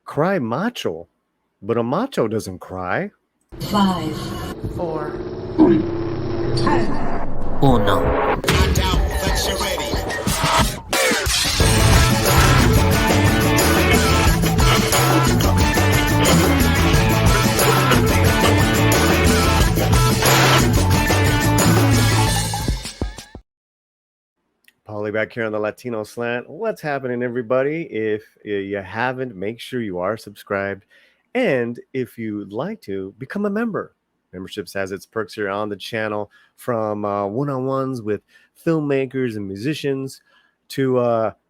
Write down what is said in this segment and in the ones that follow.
Cry Macho? But a macho doesn't cry. 5, 4, 3, Uno. Paulie back here on the Latino Slant. What's happening, everybody? If you haven't, make sure you are subscribed. And if you'd like to, become a member. Memberships has its perks here on the channel, from one-on-ones with filmmakers and musicians to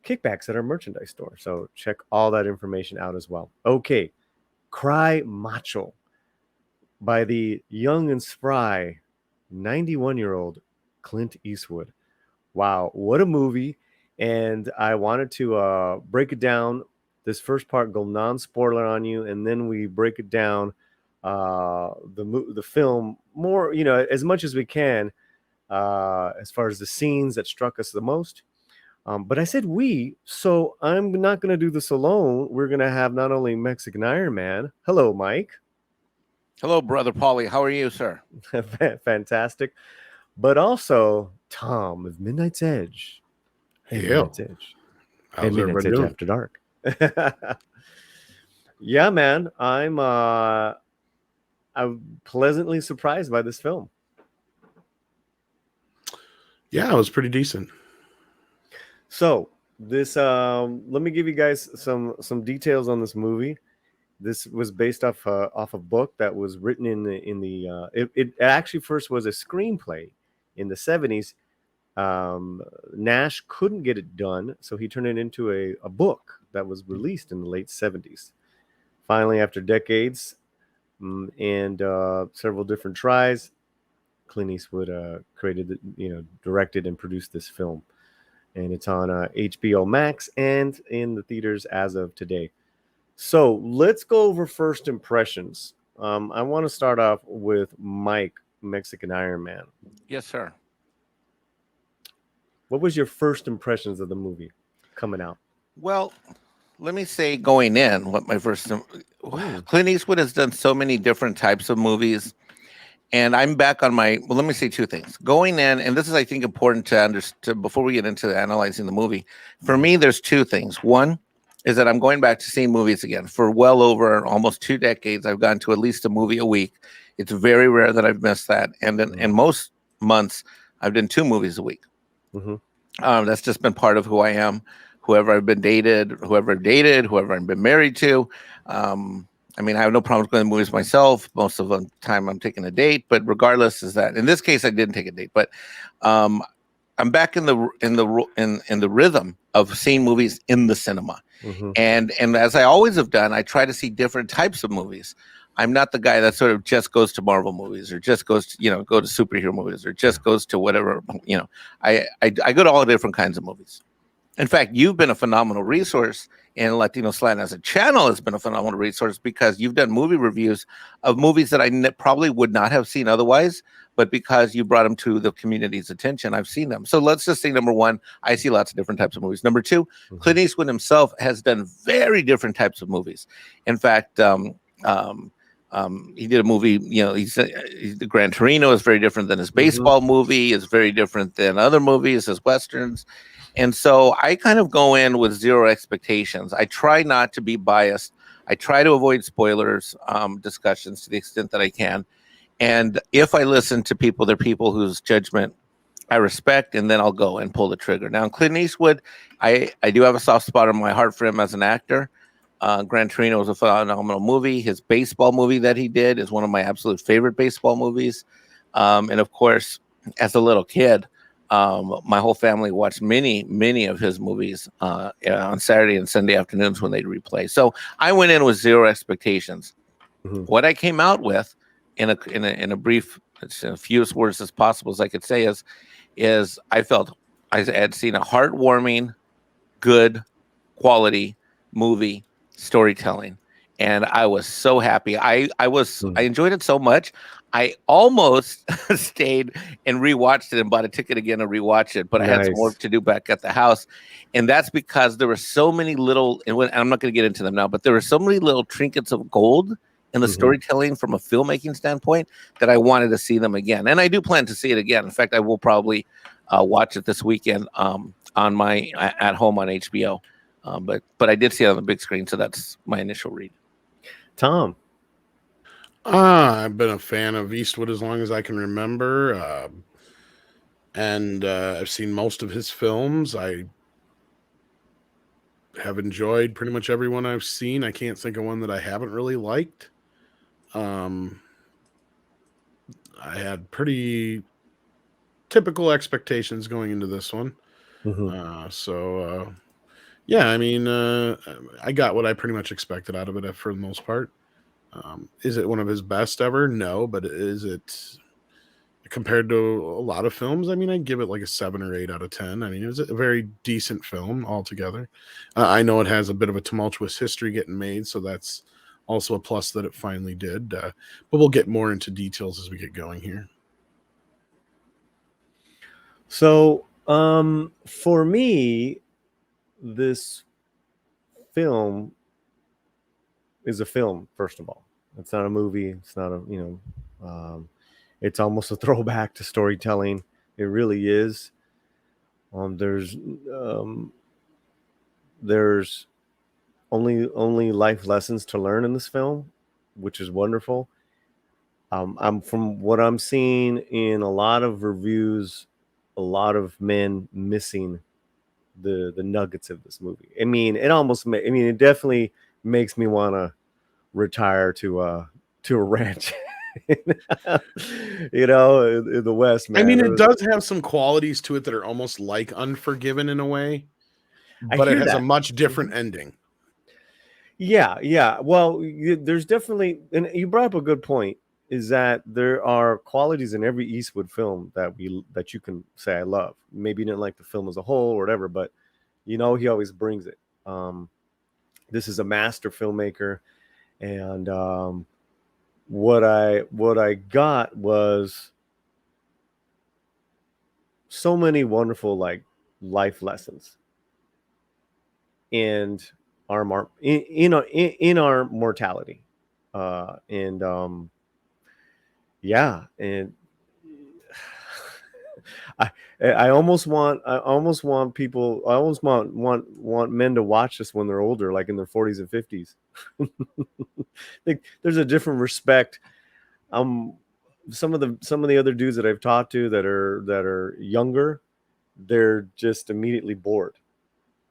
kickbacks at our merchandise store. So check all that information out as well. Okay, Cry Macho by the young and spry 91-year-old Clint Eastwood. Wow, what a movie. And I wanted to break it down. This first part, go non-spoiler on you, and then we break it down, the film more, as much as we can, as far as the scenes that struck us the most. But I said we, so I'm not going to do this alone. We're going to have not only Mexican Ironman. Hello, Mike. Hello, Brother Paulie. How are you, sir? Fantastic. But also Tom of Midnight's Edge. Hey, Midnight's Edge. Hey, Midnight's Edge After Dark. Yeah, man. I'm pleasantly surprised by this film. Yeah, it was pretty decent. So this, let me give you guys some details on this movie. This was based off a book that was written it actually first was a screenplay in the 70s. Nash couldn't get it done, so he turned it into a book that was released in the late 70s. Finally, after decades and several different tries, Clint Eastwood directed and produced this film. And it's on HBO MAX and in the theaters as of today. So let's go over first impressions. I want to start off with Mike, Mexican Ironman. Yes, sir. What was your first impressions of the movie coming out? Well, let me say going in, what my first... Clint Eastwood has done so many different types of movies. And I'm back on my... Well, let me say two things. Going in, and this is, I think, important to understand before we get into analyzing the movie. For me, there's two things. One is that I'm going back to seeing movies again. For well over almost 2 decades, I've gone to at least a movie a week. It's very rare that I've missed that. And in most months, I've done 2 movies a week. Mm-hmm. That's just been part of who I am. Whoever I've dated, whoever I've been married to. I mean, I have no problems going to movies myself. Most of the time I'm taking a date, but regardless is that in this case, I didn't take a date, but I'm back in the rhythm of seeing movies in the cinema. Mm-hmm. And as I always have done, I try to see different types of movies. I'm not the guy that sort of just goes to Marvel movies or just goes to, go to superhero movies or just goes to whatever, I go to all different kinds of movies. In fact, you've been a phenomenal resource, and Latino Slant as a channel has been a phenomenal resource because you've done movie reviews of movies that I probably would not have seen otherwise, but because you brought them to the community's attention, I've seen them. So let's just say, number one, I see lots of different types of movies. Number two, Clint Eastwood himself has done very different types of movies. In fact, he did a movie, the Gran Torino is very different than his baseball movie, is very different than other movies, his Westerns. And so I kind of go in with zero expectations. I try not to be biased. I try to avoid spoilers, discussions to the extent that I can. And if I listen to people, they're people whose judgment I respect, and then I'll go and pull the trigger. Now, Clint Eastwood, I do have a soft spot in my heart for him as an actor. Gran Torino was a phenomenal movie. His baseball movie that he did is one of my absolute favorite baseball movies. And of course, as a little kid, my whole family watched many of his movies on Saturday and Sunday afternoons when they'd replay. So I went in with zero expectations. What I came out with in a brief, as few words as possible as I could say is I felt I had seen a heartwarming, good quality movie storytelling. and I was so happy. I Mhm. enjoyed it so much. I almost stayed and rewatched it and bought a ticket again and rewatched it, but I had some work Nice. to do back at the house, and that's because there were so many little. And I'm not going to get into them now, but there were so many little trinkets of gold in the Mhm. storytelling from a filmmaking standpoint that I wanted to see them again, and I do plan to see it again. In fact, I will probably watch it this weekend on my at home on HBO. But I did see it on the big screen, so that's my initial read. Tom. I've been a fan of Eastwood as long as I can remember, and I've seen most of his films. I have enjoyed pretty much every one I've seen. I can't think of one that I haven't really liked. Um, I had pretty typical expectations going into this one. Mhm. Yeah, I mean, I got what I pretty much expected out of it for the most part. Is it one of his best ever? No, but is it compared to a lot of films? I mean, I'd give it like a 7 or 8 out of 10. I mean, it was a very decent film altogether. I know it has a bit of a tumultuous history getting made, so that's also a plus that it finally did. But we'll get more into details as we get going here. So, for me, this film is a film. First of all, it's not a movie. It's not a it's almost a throwback to storytelling. It really is. Um, there's um, there's only life lessons to learn in this film, which is wonderful. I'm from what I'm seeing in a lot of reviews, a lot of men missing the nuggets of this movie. I mean, it definitely makes me want to retire to a ranch, in the West, I man. mean, it does have some qualities to it that are almost like Unforgiven in a way, I but it hear has a that. much different Mhm. ending. Yeah, yeah. Well, there's definitely, and you brought up a good point, is that there are qualities in every Eastwood film that you can say I love. Maybe you didn't like the film as a whole or whatever, but he always brings it. This is a master filmmaker, and what I got was so many wonderful like life lessons and in our mortality, and yeah, and I I almost want people, I almost want men to watch this when they're older, like in their 40s and 50s. Like there's a different respect. Um, some of the other dudes that I've talked to that are younger, they're just immediately bored,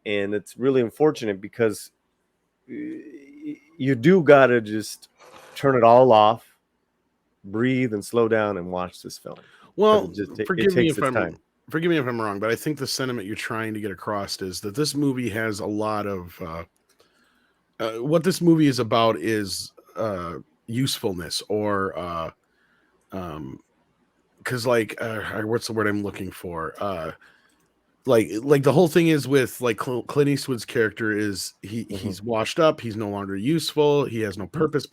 and it's really unfortunate because you do gotta just turn it all off, breathe, and slow down and watch this film because Well, it takes its time. forgive me if I'm wrong, but I think the sentiment you're trying to get across is that this movie has a lot of what this movie is about is usefulness or um because what's the word I'm looking for, like the whole thing is with like Clint Eastwood's character is Hmm. he's washed up, he's no longer useful, he has no purpose,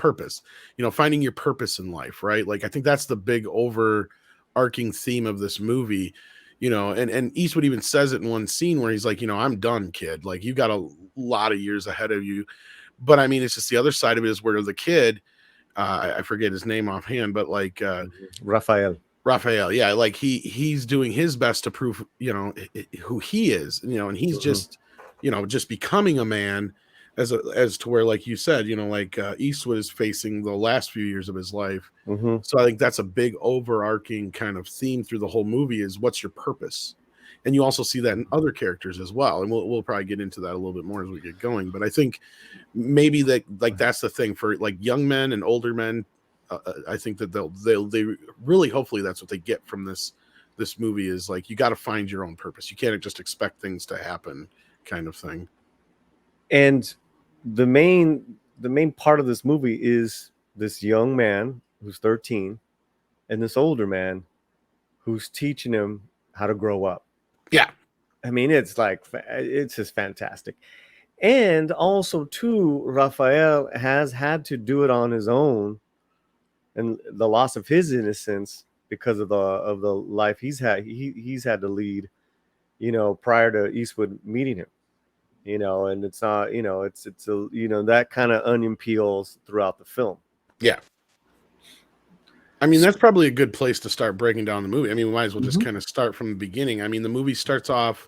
finding your purpose in life, right? Like I think that's the big overarching theme of this movie, and Eastwood even says it in one scene where he's like, I'm done, kid, like you got a lot of years ahead of you. But I mean, it's just the other side of it is where the kid, I forget his name offhand, but like Raphael. Raphael, yeah, like he's doing his best to prove, who he is, and he's Hmm. just becoming a man as to where, like you said, like Eastwood is facing the last few years of his life. Hmm. So I think that's a big overarching kind of theme through the whole movie is what's your purpose? And you also see that in other characters as well. And we'll probably get into that a little bit more as we get going. But I think maybe that like that's the thing for like young men and older men. I think that they really hopefully that's what they get from this movie is like you got to find your own purpose. You can't just expect things to happen, kind of thing. And the main part of this movie is this young man who's 13 and this older man who's teaching him how to grow up. Yeah, I mean, it's just fantastic. And also, too, Raphael has had to do it on his own, and the loss of his innocence because of the life he's had to lead, prior to Eastwood meeting him. And it's not, it's a, that kind of onion peels throughout the film. Yeah. I mean, that's probably a good place to start breaking down the movie. I mean, we might as well just Mhm. kind of start from the beginning. I mean, the movie starts off,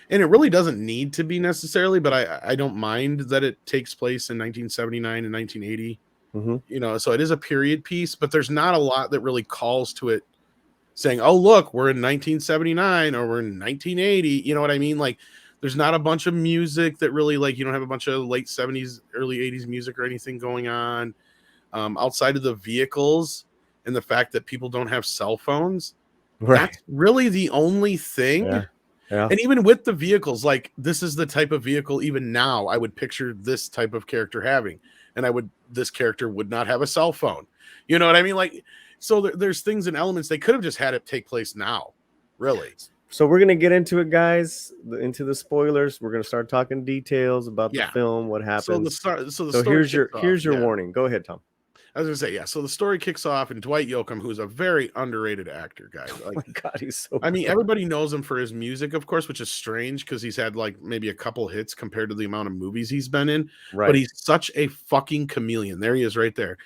and it really doesn't need to be necessarily, but I don't mind that it takes place in 1979 and 1980. Hmm. So it is a period piece, but there's not a lot that really calls to it saying, "Oh, look, we're in 1979 or we're in 1980." You know what I mean? Like, there's not a bunch of music that really, like, you don't have a bunch of late 70s, early 80s music or anything going on. Outside of the vehicles and the fact that people don't have cell phones, Right. that's really the only thing. Yeah. Yeah. And even with the vehicles, like, this is the type of vehicle even now I would picture this type of character having, and this character would not have a cell phone. You know what I mean? Like, so there's things and elements they could have just had it take place now, really. So we're gonna get into it, guys. Into the spoilers. We're gonna start talking details about the Yeah. film, what So happens. the So story here's your kicks off. here's your Yeah. warning. Go ahead, Tom. I was gonna say, yeah. So the story kicks off, and Dwight Yoakam, who's a very underrated actor, guys. Oh my God, he's so. I mean, good. everybody knows him for his music, of course, which is strange because he's had like maybe a couple hits compared to the amount of movies he's been in. But Right. he's such a fucking chameleon. There he is, right there.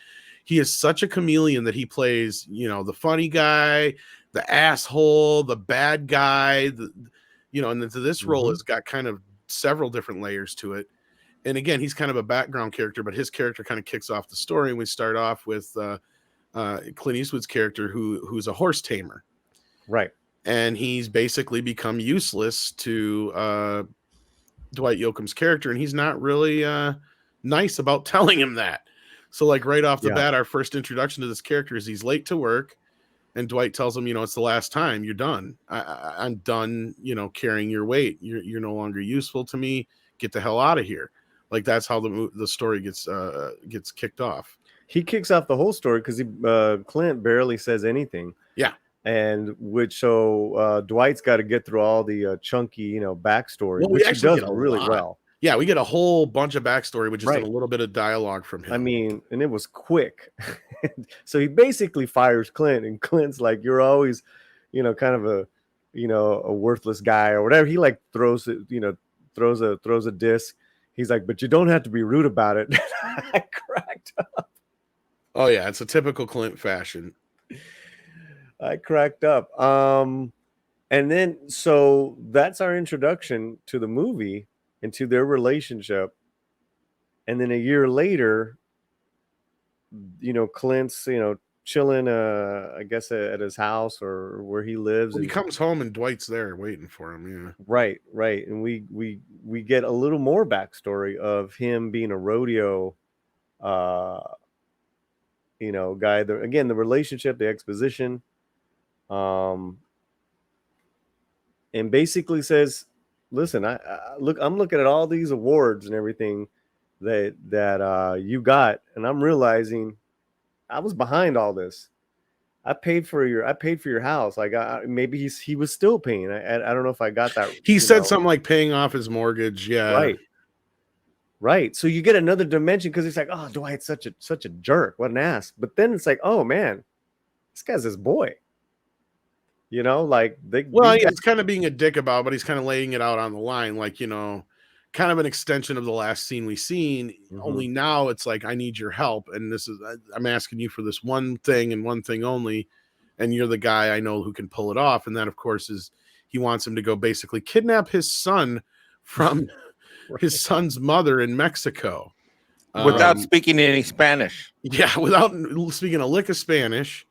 He is such a chameleon that he plays, the funny guy, the asshole, the bad guy, and this role has got kind of several different layers to it. And again, he's kind of a background character, but his character kind of kicks off the story. And we start off with Clint Eastwood's character, who's a horse tamer. Right. And he's basically become useless to Dwight Yoakam's character, and he's not really nice about telling him that. So, like, right off the bat, our first introduction to this character is he's late to work, and Dwight tells him, it's the last time. You're done. I'm done, carrying your weight. You're no longer useful to me. Get the hell out of here. Like, that's how the story gets kicked off. He kicks off the whole story because Clint barely says anything. Yeah. And Dwight's got to get through all the chunky, backstory, Well, which he does really well. Yeah, we get a whole bunch of backstory, which is Right. a little bit of dialogue from him. I mean, and it was quick. So he basically fires Clint, and Clint's like, "You're always, kind of a worthless guy or whatever." He like throws it, throws a disc. He's like, "But you don't have to be rude about it." I cracked up. Oh yeah, it's a typical Clint fashion. I cracked up. And then so that's our introduction to the movie and to their relationship. And then a year later, Clint's, chilling, I guess at his house or where he lives. Well, he and, comes home and Dwight's there waiting for him. Yeah. Right. And we get a little more backstory of him being a rodeo, guy. Again, the relationship, the exposition. And basically says, "Listen, I'm looking at all these awards and everything that you got, and I'm realizing I was behind all this. I paid for your house. Like maybe he was still paying. I don't know if I got that. He said something like paying off his mortgage. Yeah, right. So you get another dimension because it's like, oh, Dwight's such a jerk. What an ass. But then it's like, oh man, this guy's his boy. Like it's kind of being a dick about, but he's kind of laying it out on the line, like, kind of an extension of the last scene we seen. Only now it's like, I need your help, and I'm asking you for this one thing and one thing only, and you're the guy I know who can pull it off. And that, of course, is he wants him to go basically kidnap his son from his son's mother in Mexico without speaking any Spanish. Yeah, without speaking a lick of Spanish.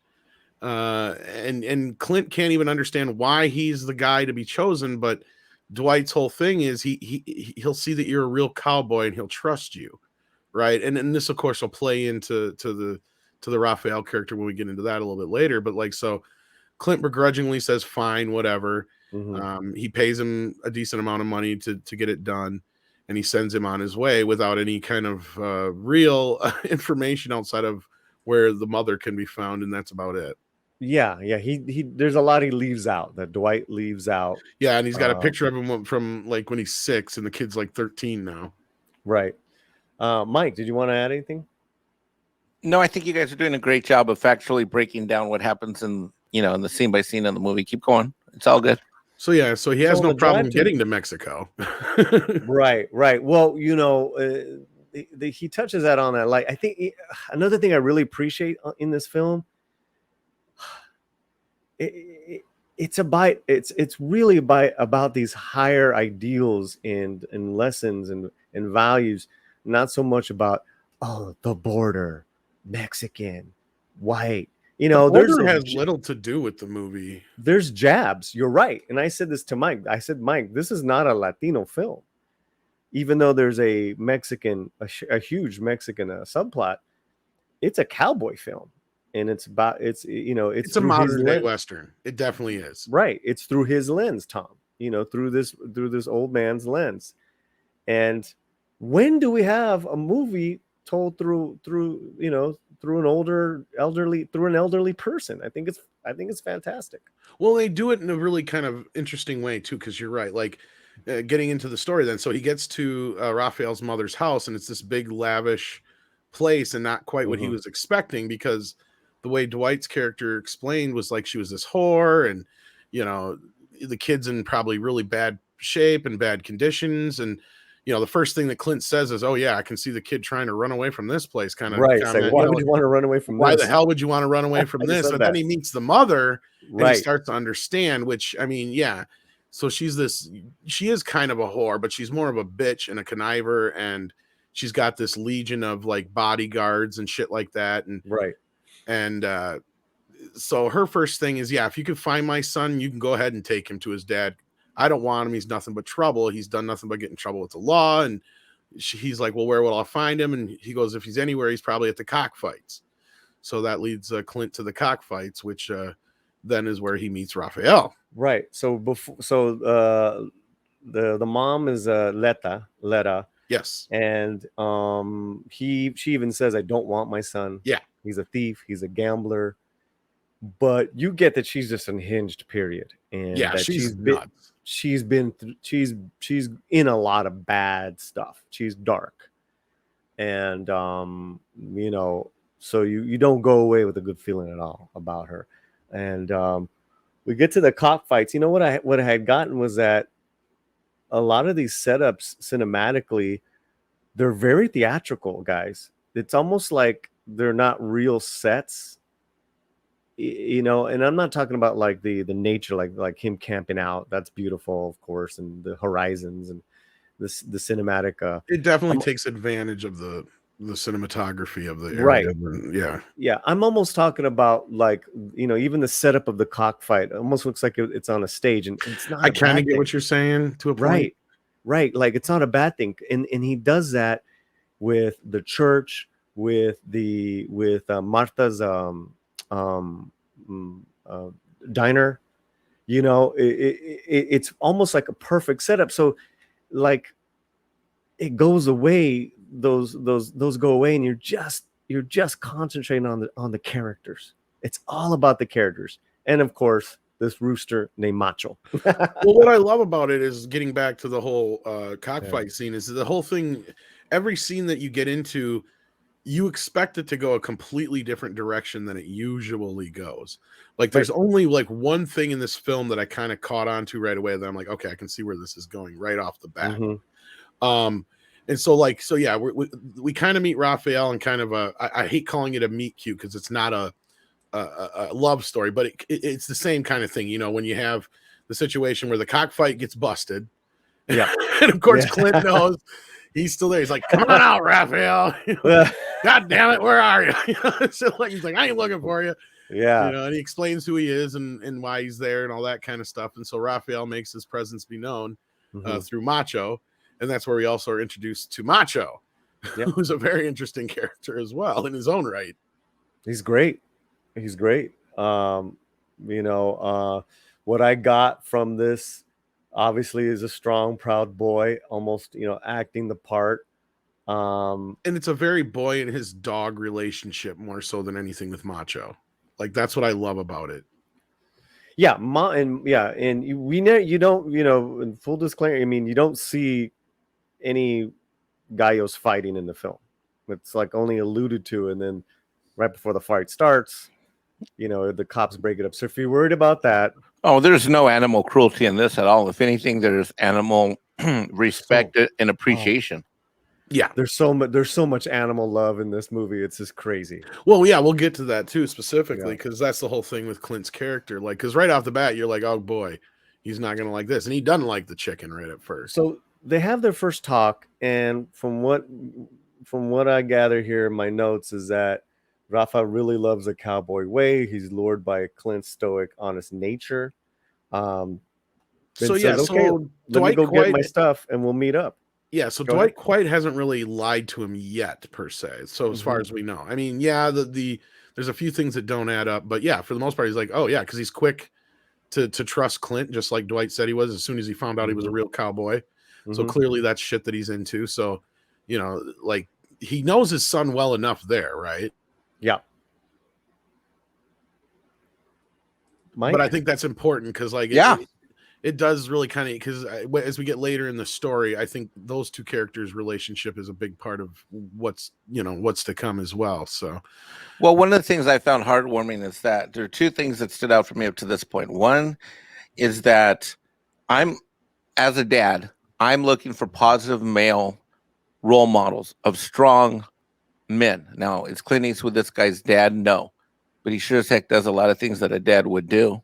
And Clint can't even understand why he's the guy to be chosen, but Dwight's whole thing is he'll see that you're a real cowboy and he'll trust you, right? And this, of course, will play into the Raphael character when we get into that a little bit later. But like, so Clint begrudgingly says, "Fine, whatever." He pays him a decent amount of money to get it done, and he sends him on his way without any kind of real information outside of where the mother can be found, and that's about it. Yeah. He there's a lot he leaves out, that Dwight leaves out. Yeah, and he's got a picture of him from like when he's 6, and the kid's like 13 now. Right. Mike, did you want to add anything? No, I think you guys are doing a great job of factually breaking down what happens in in the scene by scene of the movie. Keep going. It's all good. So yeah, so he has So no the drive problem to getting to Mexico. right, right. Well, he touches that on that. Like, I think another thing I really appreciate in this film, it, it's really about these higher ideals and lessons and values, not so much about the border, Mexican, white. The There's border has little to do with the movie. there's jabs. You're right, and I said this to Mike. I said, Mike, this is not a Latino film, even though there's a Mexican, a huge Mexican subplot. It's a cowboy film, and it's it's It's a through his modern day lens. Western. It definitely is. Right, it's through his lens, Tom. Through this old man's lens. And when do we have a movie told through an elderly person? I think it's fantastic. Well, they do it in a really kind of interesting way too, because you're right. Like getting into the story, then so he gets to Raphael's mother's house, and it's this big lavish place, and not quite what he Mhm. was expecting, because the way Dwight's character explained was like she was this whore, and you know the kid's in probably really bad shape and bad conditions, and the first thing that Clint says is, "Oh yeah, I can see the kid trying to run away from this place." Kind of Right. It's like, comment. why would you want to run away from Why this? the hell would you want to run away from I just this? said And then that. he meets the mother, and he Right. starts to understand, which, I mean, yeah. So she is kind of a whore, but she's more of a bitch and a conniver, and she's got this legion of like bodyguards and shit like that. Right. And so her first thing is, yeah, if you can find my son, you can go ahead and take him to his dad. I don't want him. He's nothing but trouble. He's done nothing but get in trouble with the law. And he's like, well, where will I find him? And he goes, if he's anywhere, he's probably at the cockfights. So that leads Clint to the cockfights, which then is where he meets Raphael. Right. So the mom is Letta, Yes. and she even says, I don't want my son. Yeah. He's a thief, he's a gambler. But you get that she's just unhinged, period. And Yeah, that she's nuts. she's in a lot of bad stuff. She's dark. And so you don't go away with a good feeling at all about her. And we get to the cockfights. You know what I had gotten was that a lot of these setups cinematically, they're very theatrical, guys. It's almost like they're not real sets, and I'm not talking about like the nature, like him camping out. That's beautiful, of course, and the horizons and the cinematic. It definitely takes advantage of the cinematography of the area. Right. Yeah. Yeah, I'm almost talking about like even the setup of the cockfight almost looks like it's on a stage, and it's not. I kind of get what you're saying to a point. Right. Like it's not a bad thing, and he does that with the church, with Martha's diner. It's almost like a perfect setup. So like it goes away. Those go away, and you're just concentrating on the characters. It's all about the characters, and of course this rooster named Macho. Well, what I love about it is, getting back to the whole cockfight scene, is the whole thing. Every scene that you get into, you expect it to go a completely different direction than it usually goes. Like there's only like one thing in this film that I kind of caught on to right away that I'm like, okay, I can see where this is going right off the bat. Mm-hmm. And so yeah, we kind of meet Raphael, and kind of I hate calling it a meet cute, because it's not a love story, but it's the same kind of thing. When you have the situation where the cockfight gets busted, yeah, and of course Clint knows he's still there. He's like, "Come on out, Raphael! God damn it, where are you?" So like, he's like, "I ain't looking for you." Yeah, and he explains who he is and why he's there and all that kind of stuff. And so Raphael makes his presence be known through Macho. And that's where we also are introduced to Macho, who's a very interesting character as well in his own right. He's great. What I got from this, obviously, is a strong, proud boy, almost, acting the part. And it's a very boy and his dog relationship, more so than anything with Macho. Like, that's what I love about it. Yeah, and we know you don't, in full disclaimer, I mean, you don't see any Gallo's fighting in the film. It's like only alluded to, and then right before the fight starts, the cops break it up. So if you're worried about that, Oh, there's no animal cruelty in this at all. If anything, there's animal respect and appreciation. Yeah. There's so much animal love in this movie. It's just crazy. Well, yeah, we'll get to that too specifically, because that's the whole thing with Clint's character. Like, because right off the bat, you're like, oh boy, he's not gonna like this, and he doesn't like the chicken right at first. So they have their first talk, and from what I gather here in my notes is that Rafa really loves the cowboy way. He's lured by Clint's stoic, honest nature. So says, yeah, okay, so let me go get my stuff, and we'll meet up. Yeah, so Go Dwight ahead. quite hasn't really lied to him yet, per se. So as far as we know, I mean, yeah, there's a few things that don't add up, but yeah, for the most part, he's like, oh yeah, because he's quick to trust Clint, just like Dwight said he was as soon as he found out he was a real cowboy. So clearly that's shit that he's into. So, like he knows his son well enough there, right? Yeah. Mike? But I think that's important because, like, it does really kind of, because as we get later in the story, I think those two characters' relationship is a big part of what's to come as well. So, well, one of the things I found heartwarming is that there are two things that stood out for me up to this point. One is that as a dad, I'm looking for positive male role models of strong men. Now, is Clint Eastwood this guy's dad? No, but he sure as heck does a lot of things that a dad would do.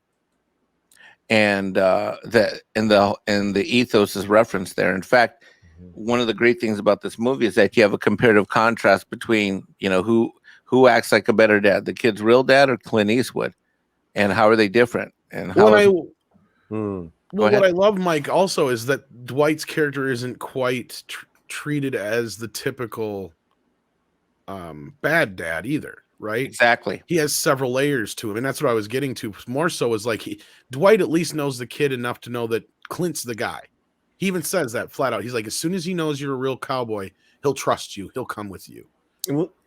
And that in the ethos is referenced there. In fact, one of the great things about this movie is that you have a comparative contrast between who acts like a better dad, the kid's real dad or Clint Eastwood, and how are they different? And how what I love, Mike, also is that Dwight's character isn't quite treated as the typical bad dad either. Right? Exactly. He has several layers to him, and that's what I was getting to. More so is like Dwight at least knows the kid enough to know that Clint's the guy. He even says that flat out. He's like, as soon as he knows you're a real cowboy, he'll trust you. He'll come with you.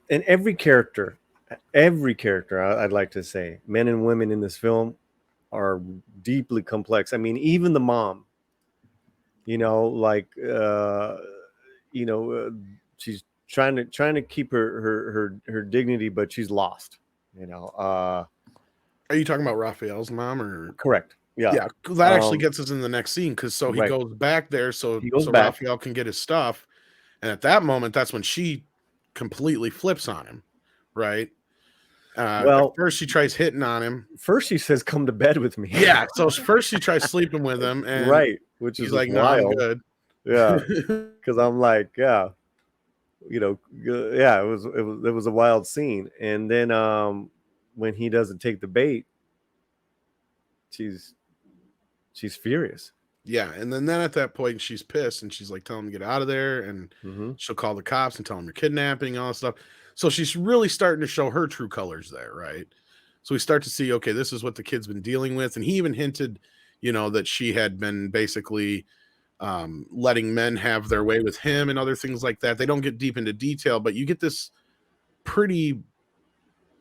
And every character, I'd like to say, men and women in this film are deeply complex. I mean, even the mom, she's trying to keep her dignity, but she's lost. Are you talking about Raphael's mom or? Correct. Yeah. That actually gets us in the next scene because he goes back there so Raphael can get his stuff, and at that moment, that's when she completely flips on him, right? Well, first she tries hitting on him. First she says, "Come to bed with me." Yeah. So first she tries sleeping with him, and which he's is like, wild. "No, I'm good." Yeah, because I'm like, yeah. It was a wild scene. And then when he doesn't take the bait, she's furious. Yeah, and then at that point she's pissed and she's like, tell him to get out of there, and she'll call the cops and tell him you're kidnapping, all that stuff. So she's really starting to show her true colors there, right? So we start to see, okay, this is what the kid's been dealing with. And he even hinted, that she had been basically letting men have their way with him and other things like that. They don't get deep into detail, but you get this pretty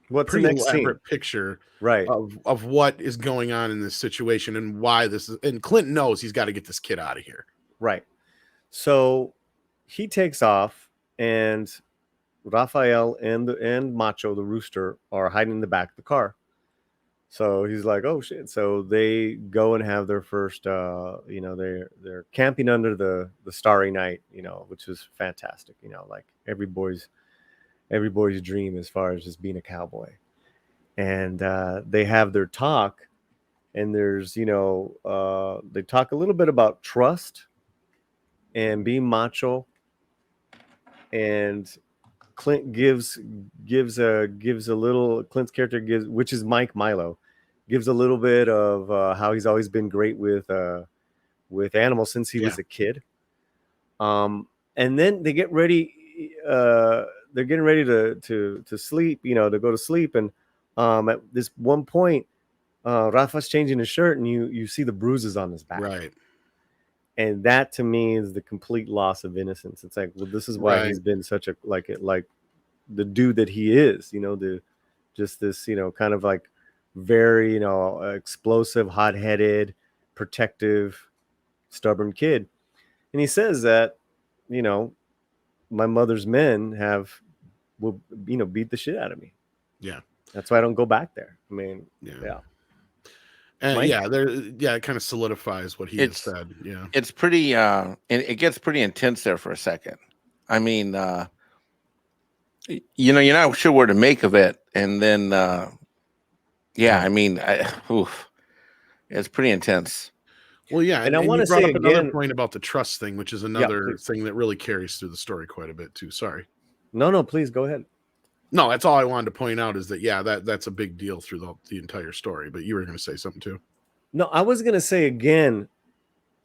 elaborate picture of what is going on in this situation and why this is. And Clint knows he's got to get this kid out of here. Right. So he takes off, and Raphael and Macho, the rooster, are hiding in the back of the car. So he's like, oh shit. So they go and have their first, they're camping under the starry night, which is fantastic. Like every boy's dream as far as just being a cowboy. And they have their talk, and there's, they talk a little bit about trust and being macho. And Clint gives a little, Clint's character gives, which is Mike Milo, gives a little bit of how he's always been great with animals since he was a kid. And then they get ready. They're getting ready to sleep, to go to sleep. And at this one point, Rafa's changing his shirt, and you see the bruises on his back. Right. And that to me is the complete loss of innocence. It's like, well, this is why he's been such a like the dude that he is, this, kind of like very, explosive, hot-headed, protective, stubborn kid. And he says that, my mother's men will beat the shit out of me. Yeah. That's why I don't go back there. I mean, Yeah. Mike? It kind of solidifies what he has said. Yeah. It's pretty it gets pretty intense there for a second. I mean, you're not sure where to make of it, and then I mean, it's pretty intense. Well, yeah, And I you want to brought say up another again, point about the trust thing, which is another thing that really carries through the story quite a bit too. Sorry. No, please go ahead. No, that's all I wanted to point out is that that's a big deal through the entire story. But you were going to say something too. No, I was going to say again,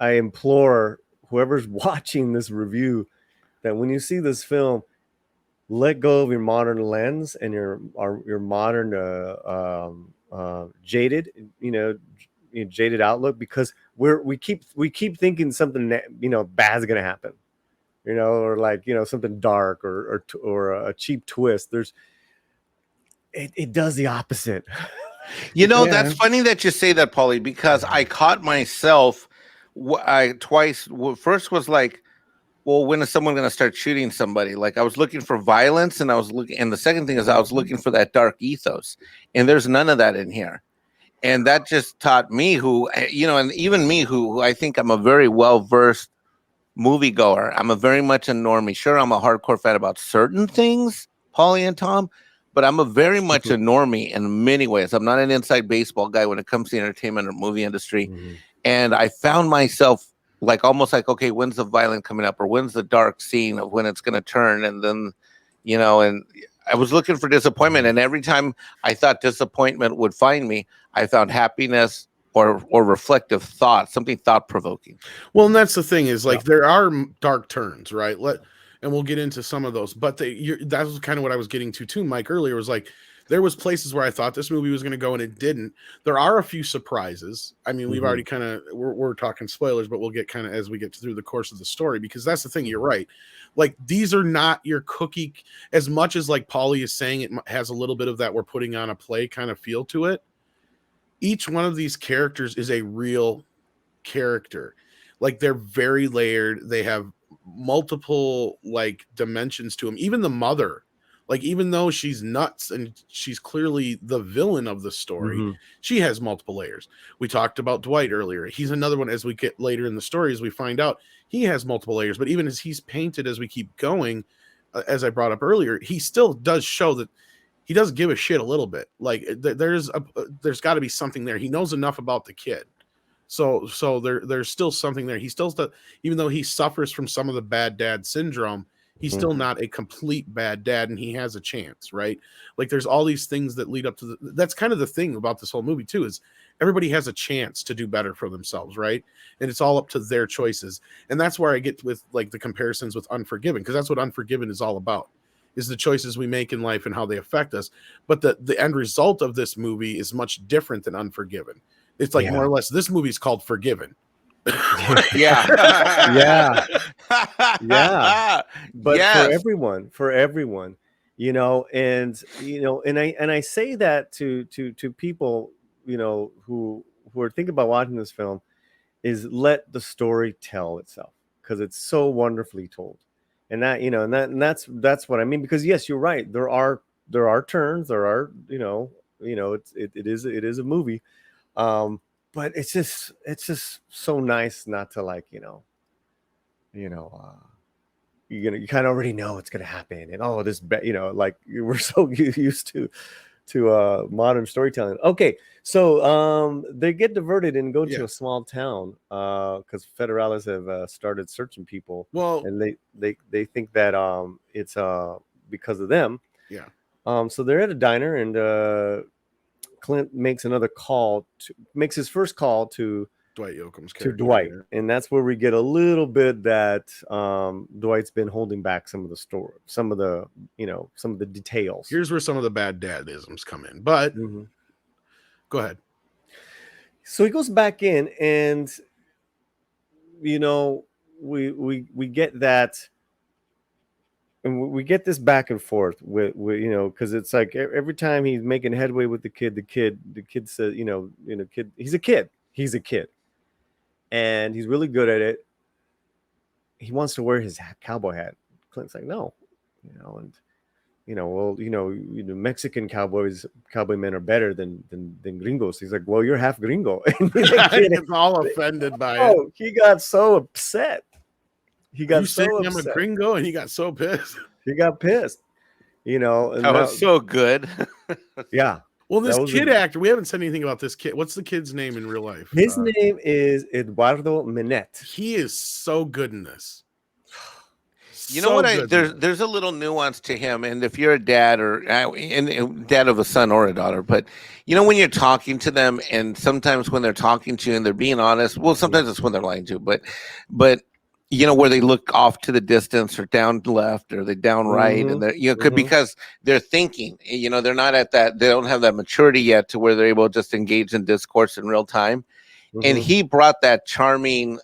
I implore whoever's watching this review that when you see this film, let go of your modern lens and your modern jaded, jaded outlook, because we keep thinking something bad's going to happen, or like something dark or a cheap twist. It does the opposite. That's funny that you say that, Paulie, because I caught myself twice. First was like, well, when is someone going to start shooting somebody? Like, I was looking for violence, and and the second thing is I was looking for that dark ethos, and there's none of that in here. And that just taught me and even me who I think I'm a very well-versed moviegoer. I'm very much a normie. Sure, I'm a hardcore fan about certain things, Paulie and Tom, but I'm a very much a normie in many ways. I'm not an inside baseball guy when it comes to the entertainment or movie industry. Mm-hmm. And I found myself almost like, okay, when's the violent coming up, or when's the dark scene of when it's going to turn? And then, and I was looking for disappointment. And every time I thought disappointment would find me, I found happiness or reflective thought, something thought provoking. Well, and that's the thing is there are dark turns, right? And we'll get into some of those, but that was kind of what I was getting to too, Mike, earlier, was like, there was places where I thought this movie was going to go and it didn't. There are a few surprises. I mean, we've already kind of, we're talking spoilers, but we'll get kind of as we get through the course of the story, because that's the thing. You're right. Like, these are not your cookie, as much as like Paulie is saying, it has a little bit of that we're putting on a play kind of feel to it. Each one of these characters is a real character. Like, they're very layered. They have multiple like dimensions to them. Even the mother, like, even though she's nuts and she's clearly the villain of the story, she has multiple layers. We talked about Dwight earlier. He's another one. As we get later in the story, as we find out, he has multiple layers. But even as he's painted, as we keep going, as I brought up earlier, he still does show that he does give a shit a little bit. Like, there's got to be something there. He knows enough about the kid. So there's still something there. He still, even though he suffers from some of the bad dad syndrome, he's still not a complete bad dad, and he has a chance, right? Like, there's all these things that lead up to that's kind of the thing about this whole movie too, is everybody has a chance to do better for themselves, right? And it's all up to their choices. And that's where I get with like the comparisons with Unforgiven, because that's what Unforgiven is all about, is the choices we make in life and how they affect us. But the end result of this movie is much different than Unforgiven. It's like more or less, this movie's called Forgiven. Yeah. But for everyone, and I say that to people, who are thinking about watching this film, is let the story tell itself, because it's so wonderfully told. And that's what I mean, because yes, you're right. There are turns, there are, it is a movie. But it's just so nice not to, like, you kind of already know what's going to happen. And like, we're so used to modern storytelling. Okay. So they get diverted and go to a small town because federales have started searching people. Well, and they think that it's because of them. Yeah. So they're at a diner, and Clint makes his first call to Dwight Yoakam's character. Dwight, and that's where we get a little bit that Dwight's been holding back some of the story, some of the details. Here's where some of the bad dadisms come in, but go ahead. So he goes back in, and we get that. And we get this back and forth with because it's like every time he's making headway with the kid says, kid, he's a kid, and he's really good at it. He wants to wear his cowboy hat. Clint's like, no, and well, Mexican cowboy men are better than gringos. He's like, well, you're half gringo. And the He kid, gets all offended by it. oh, he got so upset. He got You saying so I'm a upset. gringo, and he got so pissed. He got pissed. And That was so good. yeah. Well, this kid actor, we haven't said anything about this kid. What's the kid's name in real life? His name is Eduardo Minette. He is so good in this. You know what? There's a little nuance to him, and if you're a dad or and dad of a son or a daughter, but when you're talking to them, and sometimes when they're talking to you and they're being honest, well, sometimes it's when they're lying to you, but where they look off to the distance or down left or they down right, and they're because they're thinking, they're not at that, they don't have that maturity yet to where they're able to just engage in discourse in real time, and he brought that charming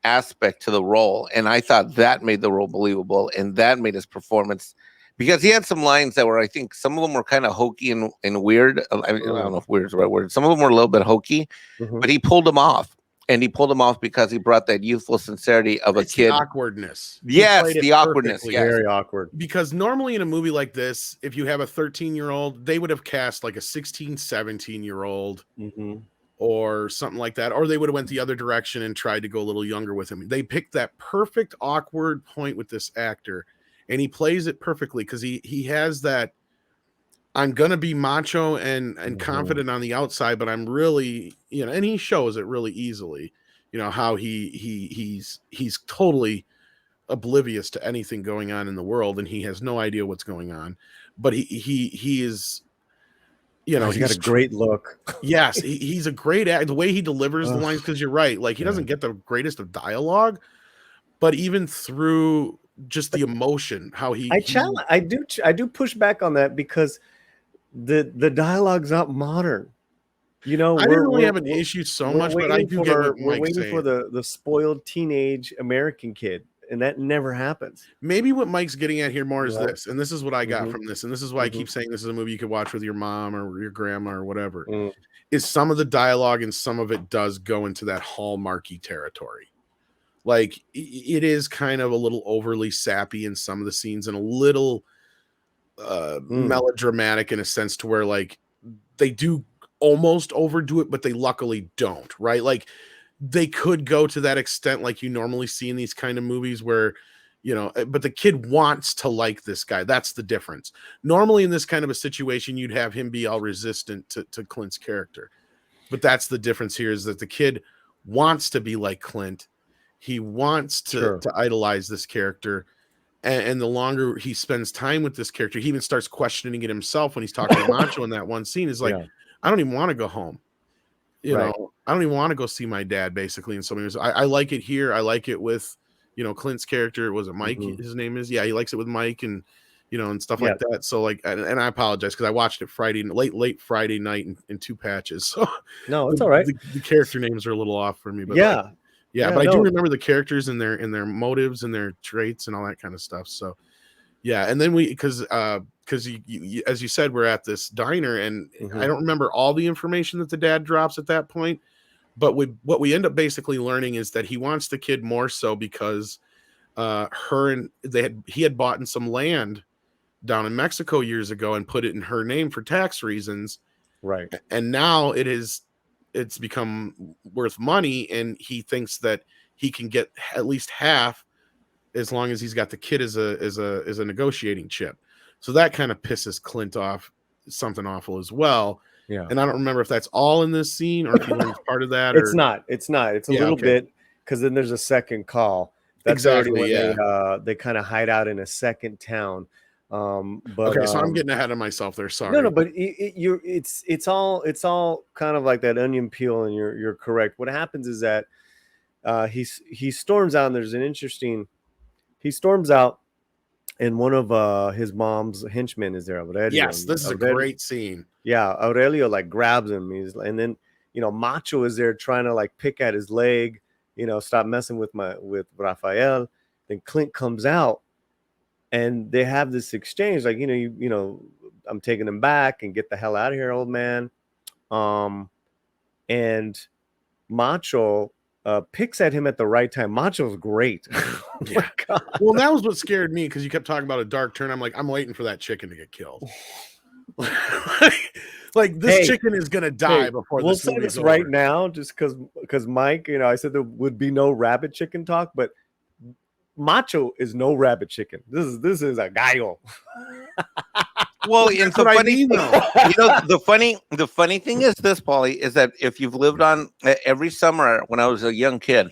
aspect to the role, and I thought that made the role believable, and that made his performance, because he had some lines that were, I think some of them were kind of hokey and weird. I don't know if weird is the right word. Some of them were a little bit hokey, but he pulled them off, and he pulled them off because he brought that youthful sincerity of a kid. The awkwardness. Yes, the awkwardness. Yes. Very awkward. Because normally in a movie like this, if you have a 13-year-old, they would have cast like a 16, 17-year-old. Or something like that, or they would have went the other direction and tried to go a little younger with him. They picked that perfect awkward point with this actor, and he plays it perfectly because he has that, I'm gonna be macho and confident on the outside, but I'm really, and he shows it really easily, how he's totally oblivious to anything going on in the world, and he has no idea what's going on, but he is. He's got a great look. Yes, he's a great actor. The way he delivers the lines, because you're right, like he doesn't get the greatest of dialogue, but even through just the emotion, how I do push back on that because the dialogue's not modern. I didn't really have an issue so much, but I do get what we're Mike's waiting saying. for the spoiled teenage American kid, and that never happens. Maybe what Mike's getting at here more is this, and this is what I got from this, and this is why I keep saying this is a movie you could watch with your mom or your grandma or whatever, is some of the dialogue and some of it does go into that hallmarky territory. Like, it is kind of a little overly sappy in some of the scenes and a little melodramatic in a sense to where, like, they do almost overdo it, but they luckily don't, right? Like, they could go to that extent like you normally see in these kind of movies where, but the kid wants to like this guy. That's the difference. Normally in this kind of a situation, you'd have him be all resistant to Clint's character. But that's the difference here, is that the kid wants to be like Clint. He wants to idolize this character. And the longer he spends time with this character, he even starts questioning it himself when he's talking to Macho in that one scene. Is like, I don't even want to go home. I don't even want to go see my dad, basically. In so many ways, I like it here. I like it with, Clint's character. Was it Mike? His name is. Yeah, he likes it with Mike and, and stuff like that. So like, and I apologize because I watched it late Friday night in two patches. So no, it's all right. The character names are a little off for me, but but I do remember the characters and their motives and their traits and all that kind of stuff. So yeah, and then because you, as you said, we're at this diner, and I don't remember all the information that the dad drops at that point, but what we end up basically learning is that he wants the kid more so because he had bought in some land down in Mexico years ago and put it in her name for tax reasons, right? And now it's become worth money, and he thinks that he can get at least half as long as he's got the kid as a negotiating chip. So that kind of pisses Clint off, something awful as well. Yeah. And I don't remember if that's all in this scene or if he learns part of that. It's not. It's a little bit, because then there's a second call. That's exactly when they kind of hide out in a second town. But okay, so I'm getting ahead of myself there. Sorry. No, but it's all kind of like that onion peel, and you're correct. What happens is that he storms out, and there's an interesting. He storms out, and one of his mom's henchmen is there. Aurelio. Yes, this is a great scene. Yeah, Aurelio like grabs him. And then Macho is there trying to like pick at his leg. Stop messing with Rafael. Then Clint comes out, and they have this exchange like I'm taking him back and get the hell out of here, old man. And Macho picks at him at the right time. Macho's great. Oh my Yeah. God. Well, that was what scared me because you kept talking about a dark turn. I'm like, I'm waiting for that chicken to get killed. Like this Hey, chicken is gonna die before we'll this say movie's this right over. now, just because Mike, I said there would be no rabbit chicken talk, but Macho is no rabbit chicken. This is a gallo. Well, and the what I funny mean, thing, though. the funny thing is this, Paulie, is that if you've lived on every summer when I was a young kid,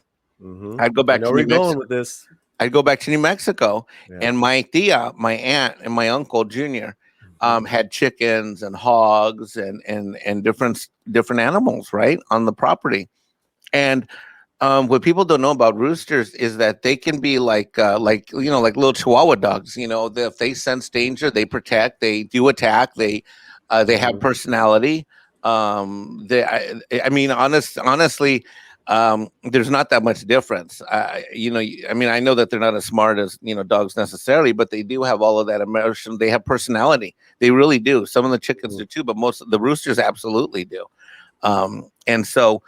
I'd go I back know to where New you're going Mexico. with this. I'd go back to New Mexico, Yeah. and my tia, my aunt, and my uncle Junior had chickens and hogs and different animals right on the property. And what people don't know about roosters is that they can be like like little Chihuahua dogs. If they sense danger, they protect. They do attack. They have personality. I mean, honestly, there's not that much difference. I mean, I know that they're not as smart as dogs necessarily, but they do have all of that emotion. They have personality. They really do. Some of the chickens do too, but most of the roosters absolutely do. And so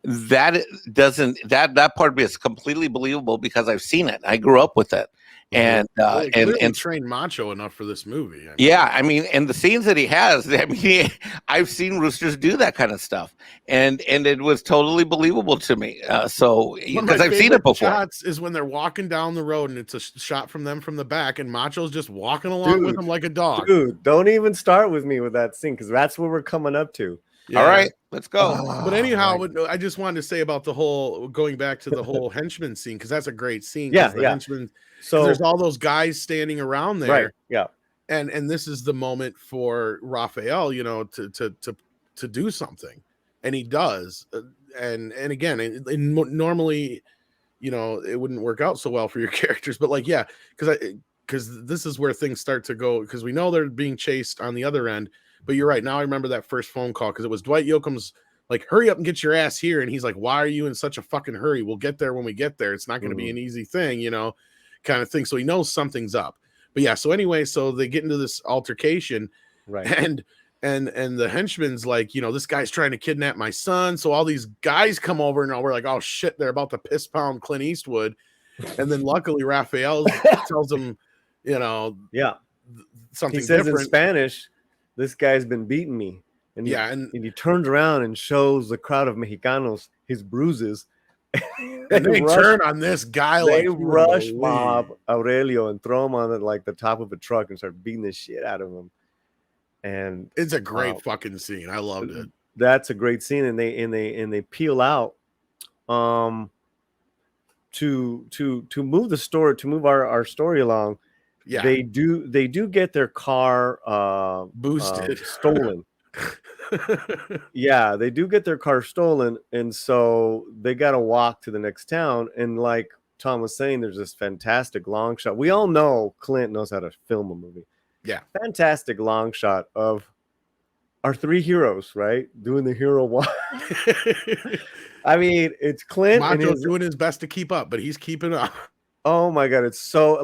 that doesn't that part of me is completely believable because I've seen it. I grew up with it, and Well, they clearly and trained Macho enough for this movie. I mean, and the scenes that he has, I mean, I've seen roosters do that kind of stuff, and it was totally believable to me. So one of because my I've seen it favorite before. shots is when they're walking down the road and it's a shot from them from the back, and Macho's just walking along with them like a dog. Dude, don't even start with me with that scene because that's what we're coming up to. Yeah. All right, let's go. But anyhow, I just wanted to say about the whole going back to the whole henchman scene because that's a great scene. Henchman, so there's all those guys standing around there, right? Yeah, and this is the moment for Raphael, to do something, and he does. And again, normally, it wouldn't work out so well for your characters, but like, yeah, because this is where things start to go because we know they're being chased on the other end. But you're right. Now I remember that first phone call because it was Dwight Yoakam's like, hurry up and get your ass here. And he's like, why are you in such a fucking hurry? We'll get there when we get there. It's not going to be an easy thing, kind of thing. So he knows something's up. But yeah, so anyway, so they get into this altercation, right. And the henchman's like, this guy's trying to kidnap my son. So all these guys come over and we're like, oh shit, they're about to piss pound Clint Eastwood. And then luckily Raphael tells him, something he says different in Spanish, this guy's been beating me. And he turns around and shows the crowd of Mexicanos his bruises. And they turn on this guy. They rush Bob Aurelio and throw him on the top of a truck and start beating the shit out of him. And it's a great fucking scene. I loved it. That's a great scene, and they peel out to move the story, to move our story along. Yeah, they do get their car boosted, stolen. Yeah, they do get their car stolen, and so they got to walk to the next town. And like Tom was saying, there's this fantastic long shot. We all know Clint knows how to film a movie. Yeah, fantastic long shot of our three heroes, right, doing the hero walk. I mean, it's Clint Macho and doing his best to keep up, but he's keeping up. Oh my god, it's so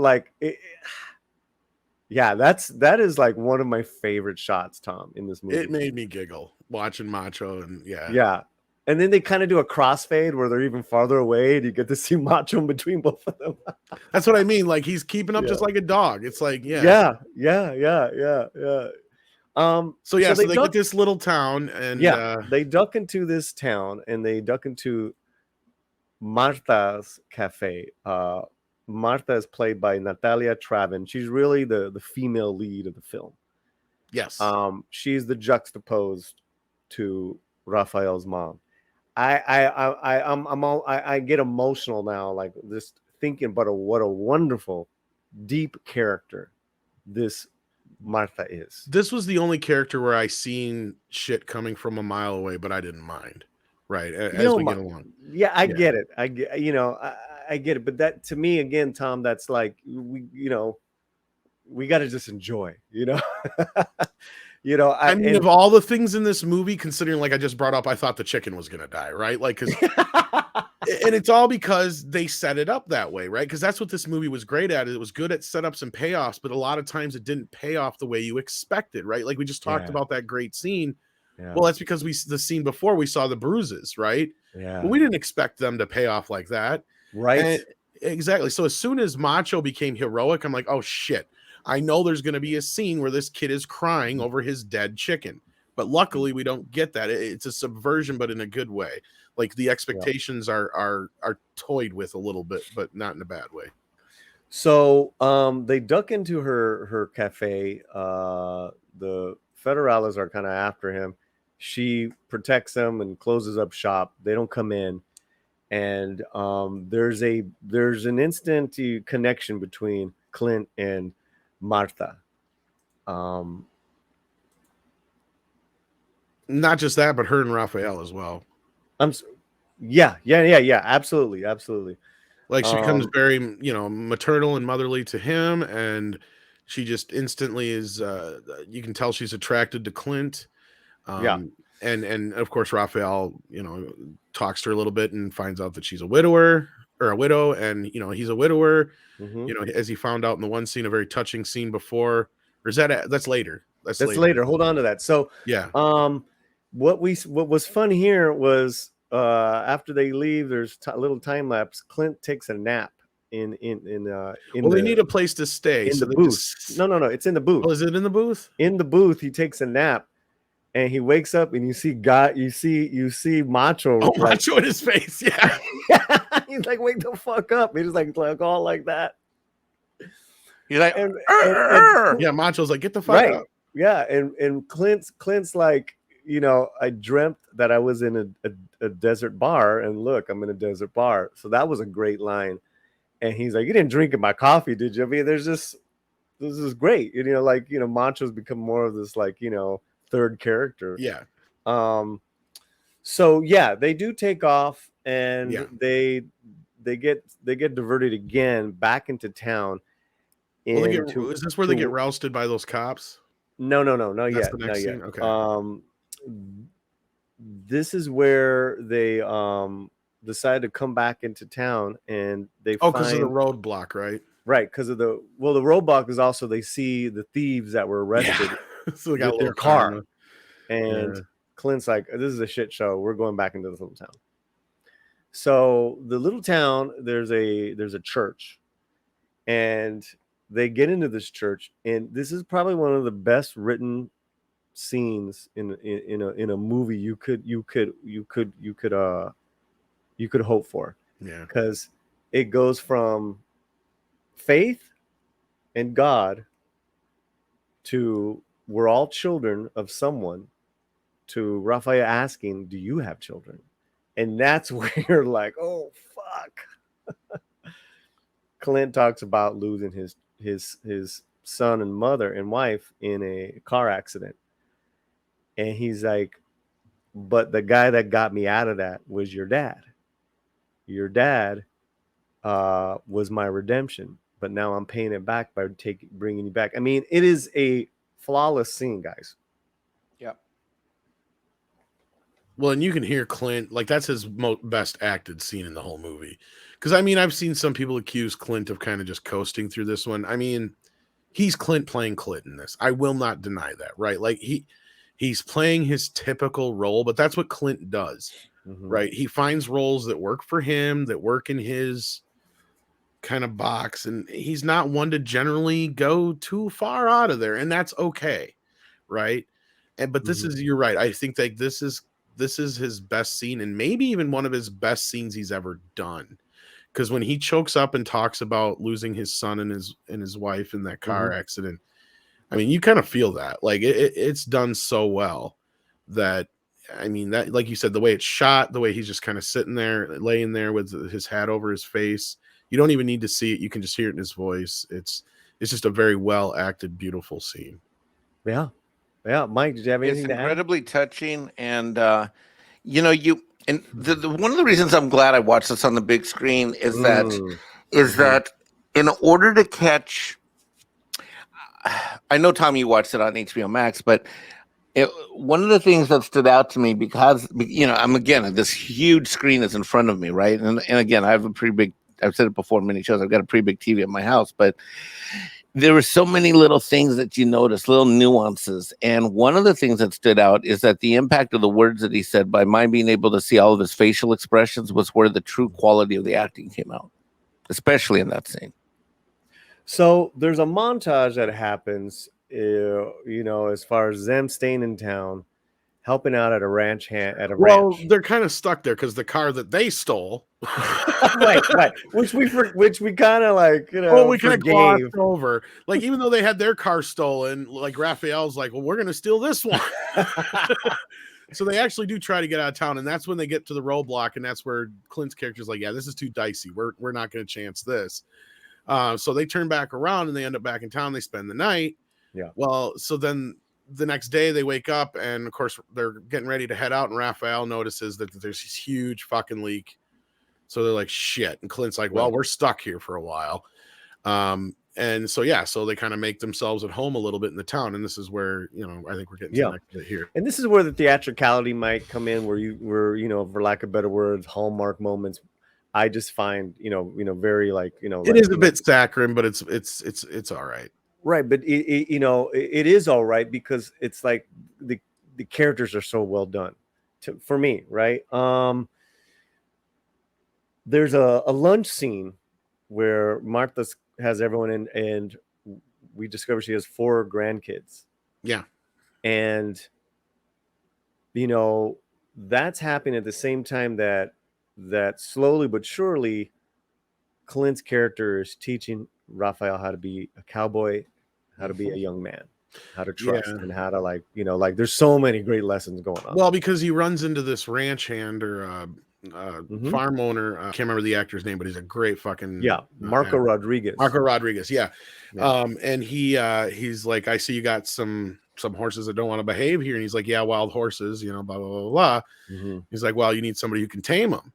yeah, that is like one of my favorite shots, Tom, in this movie. It made me giggle watching Macho, and yeah. And then they kind of do a crossfade where they're even farther away, and you get to see Macho in between both of them. That's what I mean. Like he's keeping up just like a dog. It's like yeah. So they get this little town, and they duck into this town, and they duck into Marta's cafe. Marta is played by Natalia Travin. She's really the female lead of the film. Yes. She's the juxtaposed to Raphael's mom. I get emotional now, like just thinking about what a wonderful, deep character this Marta is. This was the only character where I seen shit coming from a mile away, but I didn't mind. Right, as we get along. Yeah, I get it. I get it. But that, to me, again, Tom, that's like we got to just enjoy. I mean, of all the things in this movie, considering like I just brought up, I thought the chicken was gonna die, right? Like, and it's all because they set it up that way, right? Because that's what this movie was great at. It was good at setups and payoffs, but a lot of times it didn't pay off the way you expected, right? Like we just talked about that great scene. Yeah. Well, that's because the scene before we saw the bruises, right? Yeah. But we didn't expect them to pay off like that. Right. And exactly. So as soon as Macho became heroic, I'm like, oh shit. I know there's going to be a scene where this kid is crying over his dead chicken. But luckily we don't get that. It's a subversion, but in a good way. Like the expectations are toyed with a little bit, but not in a bad way. So they duck into her cafe. The Federales are kind of after him. She protects them and closes up shop. They don't come in. And there's an instant connection between Clint and Martha. Not just that, but her and Raphael as well. Yeah, absolutely. Like she becomes very, maternal and motherly to him, and she just instantly is. You can tell she's attracted to Clint. And of course Raphael, talks to her a little bit and finds out that she's a widow, and he's a widower. As he found out in the one scene, a very touching scene before, or is that's later? That's later. Hold on to that. So yeah. What was fun here was after they leave, there's a little time lapse. Clint takes a nap in they need a place to stay in the booth. No, it's in the booth. Oh, is it in the booth? In the booth, he takes a nap. And he wakes up and you see Macho. Oh, Macho in his face. Yeah. He's like, wake the fuck up. He's like all like that. He's like, yeah, Macho's like, get the fuck up. Yeah. And Clint's like, I dreamt that I was in a desert bar, and look, I'm in a desert bar. So that was a great line. And he's like, you didn't drink in my coffee, did you? I mean, this is great. Macho's become more of this third character. Yeah. So yeah, they do take off, and they get diverted again back into town. Is this where they get rousted by those cops? No, not That's yet. the next scene? Okay. This is where they decide to come back into town, and they because of the roadblock, right? Right, because of the roadblock is also they see the thieves that were arrested. Yeah. So they got with their car, and Clint's like, "This is a shit show. We're going back into this little town." So the little town, there's a church, and they get into this church, and this is probably one of the best written scenes in a movie you could hope for. Yeah, because it goes from faith and God to we're all children of someone, to Raphael asking, do you have children? And that's where you're like, oh fuck. Clint talks about losing his son and mother and wife in a car accident, and he's like, but the guy that got me out of that was your dad. Your dad was my redemption, but now I'm paying it back by bringing you back. I mean, it is a flawless scene, guys. Yeah. Well, and you can hear Clint, like that's his best acted scene in the whole movie. Because I mean, I've seen some people accuse Clint of kind of just coasting through this one. I mean, he's Clint playing Clint in this. I will not deny that, right? Like he's playing his typical role, but that's what Clint does, right? He finds roles that work for him, that work in his kind of box, and he's not one to generally go too far out of there, and that's okay, right? But this is, you're right, I think that this is his best scene, and maybe even one of his best scenes he's ever done, because when he chokes up and talks about losing his son and his wife in that car accident, I mean, you kind of feel that, like it's done so well that, I mean, that, like you said, the way it's shot, the way he's just kind of sitting there, laying there with his hat over his face, you don't even need to see it. You can just hear it in his voice. It's just a very well acted, beautiful scene. Yeah. Mike, did you have anything to add? It's incredibly touching, and one of the reasons I'm glad I watched this on the big screen is that in order to catch, I know Tom, you watched it on HBO Max, but one of the things that stood out to me, because I'm again this huge screen is in front of me, right, and again I have a pretty big. I've said it before in many shows. I've got a pretty big TV at my house, but there were so many little things that you notice, little nuances. And one of the things that stood out is that the impact of the words that he said by my being able to see all of his facial expressions was where the true quality of the acting came out, especially in that scene. So there's a montage that happens, as far as them staying in town, helping out at a ranch. Well, they're kind of stuck there because the car that they stole, right, which we kind of like, we kind of glossed over. Like, even though they had their car stolen, like Raphael's like, well, we're gonna steal this one. So they actually do try to get out of town, and that's when they get to the roadblock, and that's where Clint's character's like, yeah, this is too dicey. We're not gonna chance this. So they turn back around and they end up back in town. They spend the night. Yeah. Well, so then the next day they wake up, and of course they're getting ready to head out, and Raphael notices that there's this huge fucking leak. So they're like, shit. And Clint's like, well, we're stuck here for a while. And so, yeah, so they kind of make themselves at home a little bit in the town. And this is where, I think we're getting to the next bit here. And this is where the theatricality might come in, where for lack of better words, hallmark moments. I just find, very like, it is a bit saccharine, but it's all right. Right. But it is all right because it's like the characters are so well done for me. Right. There's a lunch scene where Martha has everyone in, and we discover she has 4 grandkids. Yeah. And, that's happening at the same time that slowly but surely Clint's character is teaching Raphael how to be a cowboy, how to be a young man, how to trust, and how to like there's so many great lessons going on. Well, because he runs into this ranch hand or farm owner. I can't remember the actor's name, but he's a great fucking Marco Rodriguez. Yeah. And he's like, I see you got some horses that don't want to behave here, and he's like, yeah, wild horses, blah blah blah blah. Mm-hmm. He's like, well, you need somebody who can tame them.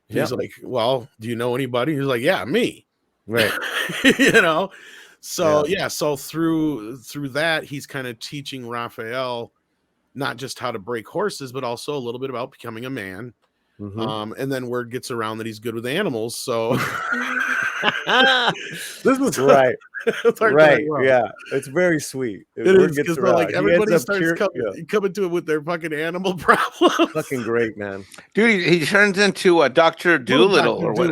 He's like, well, do you know anybody? He's like, yeah, me. Right. So so through that, he's kind of teaching Raphael not just how to break horses, but also a little bit about becoming a man. Mm-hmm. And then word gets around that he's good with animals. So this was right. Right. Yeah. It's very sweet. It is because like everybody starts coming to it with their fucking animal problems. Fucking great, man. Dude, he turns into a Dr. Doolittle or what?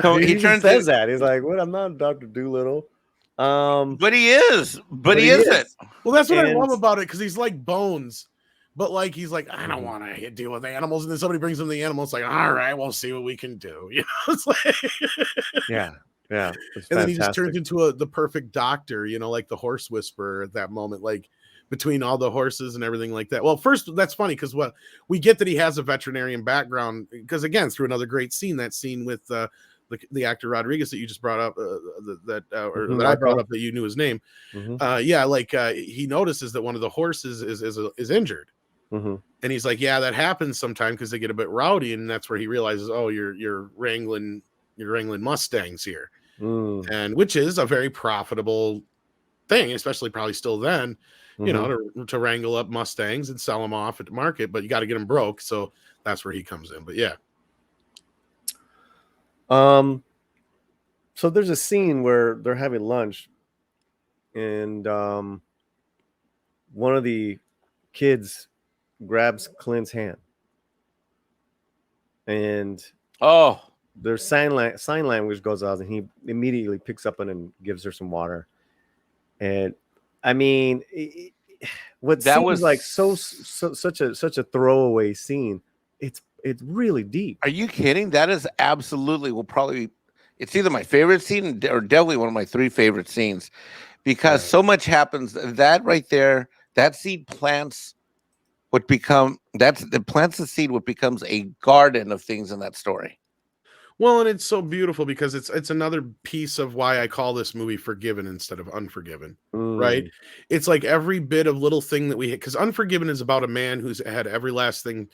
No, he says that. He's like, what? I'm not Dr. Doolittle. But he is. But he isn't. Well, that's what I love about it, because he's like Bones. But like he's like, I don't want to deal with animals, and then somebody brings him the animal. It's like, all right, we'll see what we can do. It's like, yeah. And then he just turns into the perfect doctor, like the horse whisperer at that moment, like between all the horses and everything like that. Well, first, that's funny because we get that he has a veterinarian background, because again, through another great scene, that scene with the actor Rodriguez that you just brought up, that I brought up, that you knew his name. Mm-hmm. He notices that one of the horses is injured. Mm-hmm. And he's like, yeah, that happens sometimes because they get a bit rowdy, and that's where he realizes, oh, you're wrangling Mustangs here, and which is a very profitable thing, especially probably still then, to wrangle up Mustangs and sell them off at the market, but you got to get them broke, so that's where he comes in. But yeah, so there's a scene where they're having lunch, and one of the kids grabs Clint's hand, and there's sign language goes out, and he immediately picks up and gives her some water. And I mean, what that was like such a throwaway scene. It's really deep. Are you kidding? That is absolutely it's either my favorite scene or definitely one of my 3 favorite scenes, because so much happens. That right there, that seed plants the seed what becomes a garden of things in that story. Well, and it's so beautiful because it's another piece of why I call this movie Forgiven instead of Unforgiven, right? It's like every bit of little thing that we hit, because Unforgiven is about a man who's had every last thing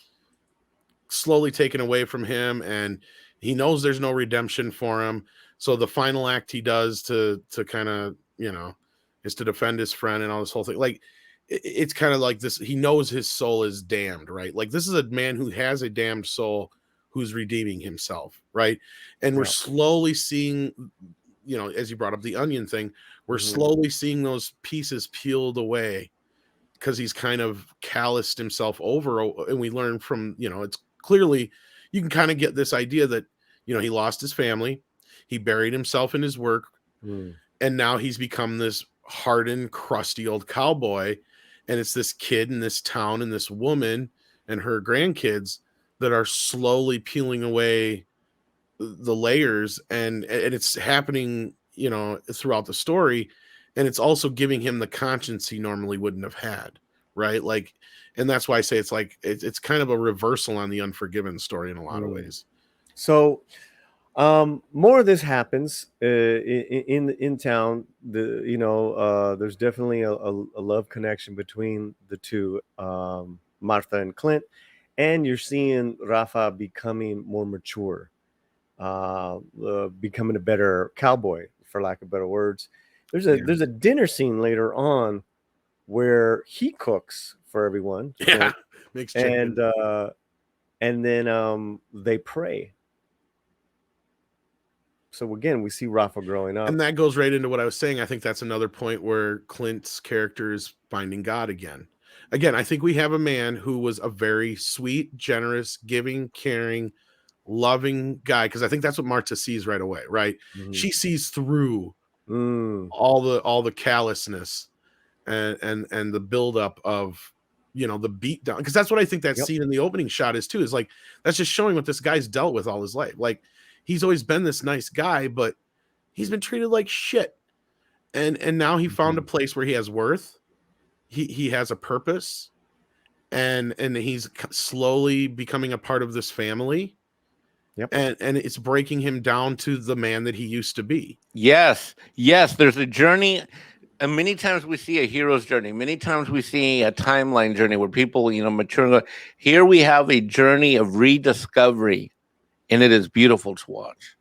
slowly taken away from him, and he knows there's no redemption for him. So the final act he does to kind of, is to defend his friend and all this whole thing. Like, it's kind of like this. He knows his soul is damned, right? Like, this is a man who has a damned soul who's redeeming himself, right? And we're slowly seeing you know, as you brought up the onion thing, we're Mhm. slowly seeing those pieces peeled away because he's kind of calloused himself over. And we learn from, you know, it's clearly, you can kind of get this idea that, you know, he lost his family, he buried himself in his work, Mm. and now he's become this hardened, crusty old cowboy. And it's this kid in this town and this woman and her grandkids that are slowly peeling away the layers, and it's happening, you know, throughout the story. And it's also giving him the conscience he normally wouldn't have had, right? Like, and that's why I say it's like it's kind of a reversal on the Unforgiven story in a lot of Mm. ways. So more of this happens in town. There's definitely a love connection between the two, Martha and Clint, and you're seeing Rafa becoming more mature, becoming a better cowboy, for lack of better words. There's a dinner scene later on where he cooks for everyone, Yeah, Clint, makes and chicken. then they pray. So again, we see Rafa growing up. And that goes right into what I was saying. I think that's another point where Clint's character is finding God again. Again, I think we have a man who was a very sweet, generous, giving, caring, loving guy. Because I think that's what Marta sees right away, right? Mhm. She sees through Mm. all the callousness and the buildup of, you know, the beat down. Because that's what I think that Yep. scene in the opening shot is too. Is like that's just showing what this guy's dealt with all his life. Like he's always been this nice guy, but he's been treated like shit. And now he found a Mhm. place where he has worth. He has a purpose, and he's slowly becoming a part of this family. Yep. And it's breaking him down to the man that he used to be. Yes, yes. There's a journey, and many times we see a hero's journey. Many times we see a timeline journey where people, you know, mature. Here we have a journey of rediscovery, and it is beautiful to watch.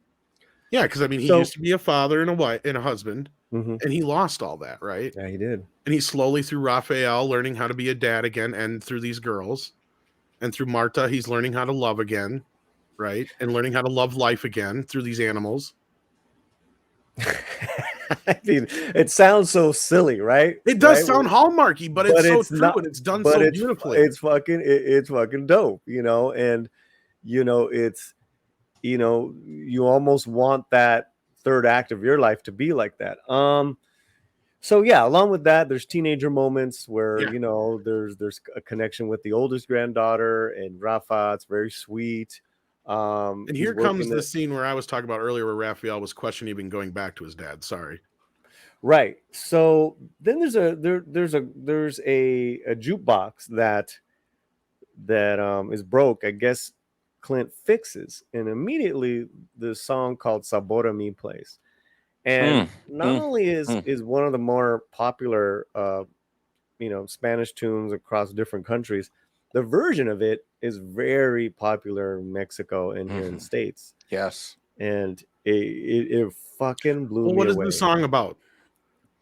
Yeah, because I mean, he So used to be a father and a wife and a husband, mhm. and he lost all that, right? Yeah, he did. And he's slowly through Raphael learning how to be a dad again, and through these girls, and through Marta, he's learning how to love again, right? And learning how to love life again through these animals. I mean, it sounds so silly, right? It does Right? sound hallmarky, but But it's so it's true not. and it's done But so beautifully. it's fucking dope, you know. And it's you almost want that third act of your life to be like that. So yeah, along with that, there's teenager moments where Yeah. there's a connection with the oldest granddaughter and Rafa. It's very sweet. And He's here comes working the it scene where I was talking about earlier where Raphael was questioning even going back to his dad. Sorry. right. So then there's a jukebox that is broke. I guess Clint fixes, and immediately the song called "Sabor a Mi" plays. And Mm, not mm, only is mm. is one of the more popular Spanish tunes across different countries, the version of it is very popular in Mexico and here in the Mhm. States. Yes. And it fucking blew Well, me what is the away. song about?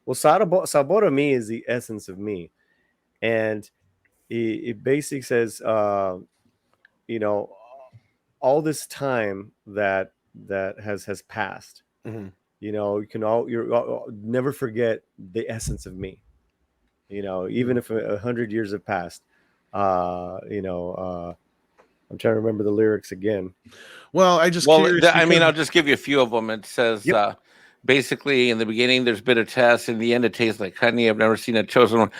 Well, Sabor a Mi is the essence of me. And it basically says, you know, all this time that has passed, Mhm. you're never forget the essence of me. Even Mhm. if 100 years have passed. I'm trying to remember the lyrics again. Well, I just Well, curious I mean, because I'll just give you a few of them. It says, Yep. basically, in the beginning, there's bitter tests. In the end, it tastes like honey. I've never seen a chosen one.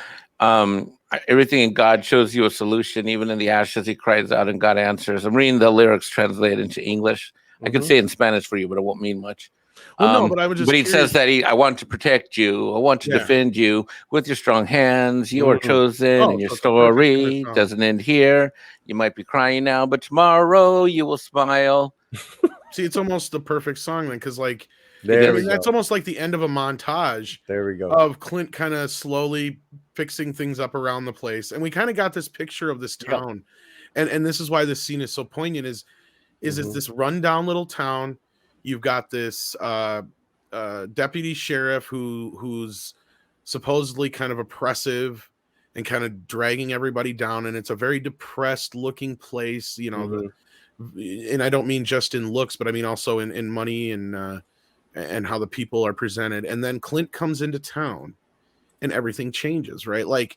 Everything in God shows you a solution. Even in the ashes, he cries out, and God answers. I'm reading the lyrics translated into English. I could Hmm. say it in Spanish for you, but it won't mean much. well, no, but I was But just he says curious. that I want to protect you. I want to Yeah. defend you with your strong hands. You are Mm. chosen, Oh, and your so it's a perfect dinner story song. doesn't end here. You might be crying now, but tomorrow you will smile. See, it's almost the perfect song then, because like It I There we mean, is. that's go. almost like the end of a montage There we go. of Clint kind of slowly fixing things up around the place. And we kind of got this picture of this Yep. town. And this is why this scene is so poignant is it's Hmm. this rundown little town. You've got this deputy sheriff who's supposedly kind of oppressive and kind of dragging everybody down. And it's a very depressed looking place, Hmm. and I don't mean just in looks, but I mean also in money and and how the people are presented. And then Clint comes into town and everything changes, right? Like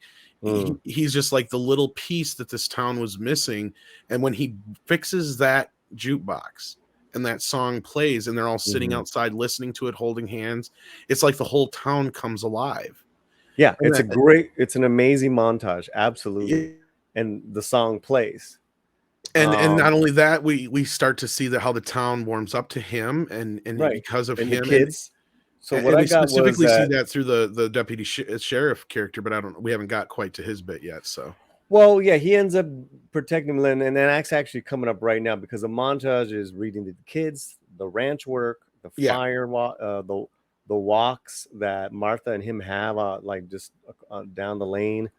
he's just like the little piece that this town was missing. And when he fixes that jukebox and that song plays and they're all sitting outside listening to it, holding hands, it's like the whole town comes alive. Yeah, And it's an amazing montage, absolutely. And the song plays. And not only that, we start to see how the town warms up to him and Right. because of And him the kids. So what and I we got was specifically see that, that through the deputy sheriff character, but we haven't got quite to his bit yet. So well, yeah, he ends up protecting Lynn, and that's actually coming up right now because the montage is reading to the kids, the ranch work, the fire, the walks that Martha and him have, like just down the lane,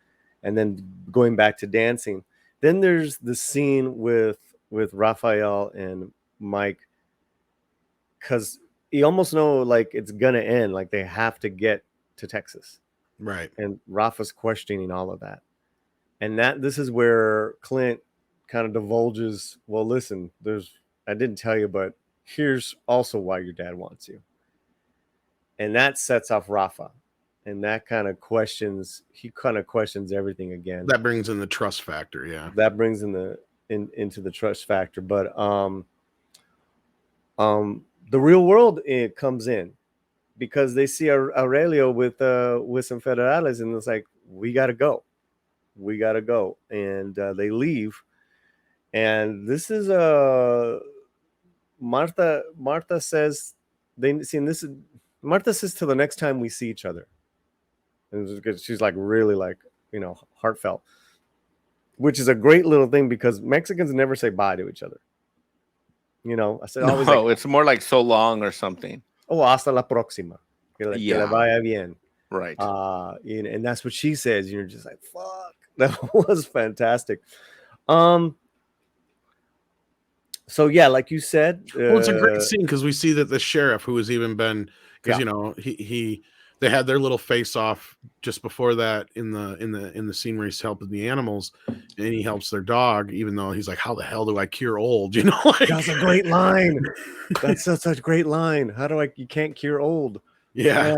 and then going back to dancing. Then there's the scene with Raphael and Mike, because you almost know like it's gonna end, like they have to get to Texas, right. and Rafa's questioning all of that. And this is where Clint kind of divulges, well, listen, I didn't tell you, but here's also why your dad wants you. And that sets off Rafa. And that kind of questions everything again. That brings in the trust factor, yeah. That brings into the trust factor. But the real world comes in because they see Aurelio with some federales, and it's like, we gotta go. And they leave, and this is Martha says Martha says till the next time we see each other, and she's like really like, heartfelt, which is a great little thing because Mexicans never say bye to each other. I said always like, it's more like so long or something. Oh, hasta la próxima, que le vaya bien, right? And that's what she says. You're just like, fuck. That was fantastic. So yeah, like you said, well, it's a great scene because we see that the sheriff, who has even been, because they had their little face off just before that in the scene where he's helping the animals, and he helps their dog, even though he's like, how the hell do I cure old? Like, that's a great line. That's such a great line. You can't cure old? Yeah.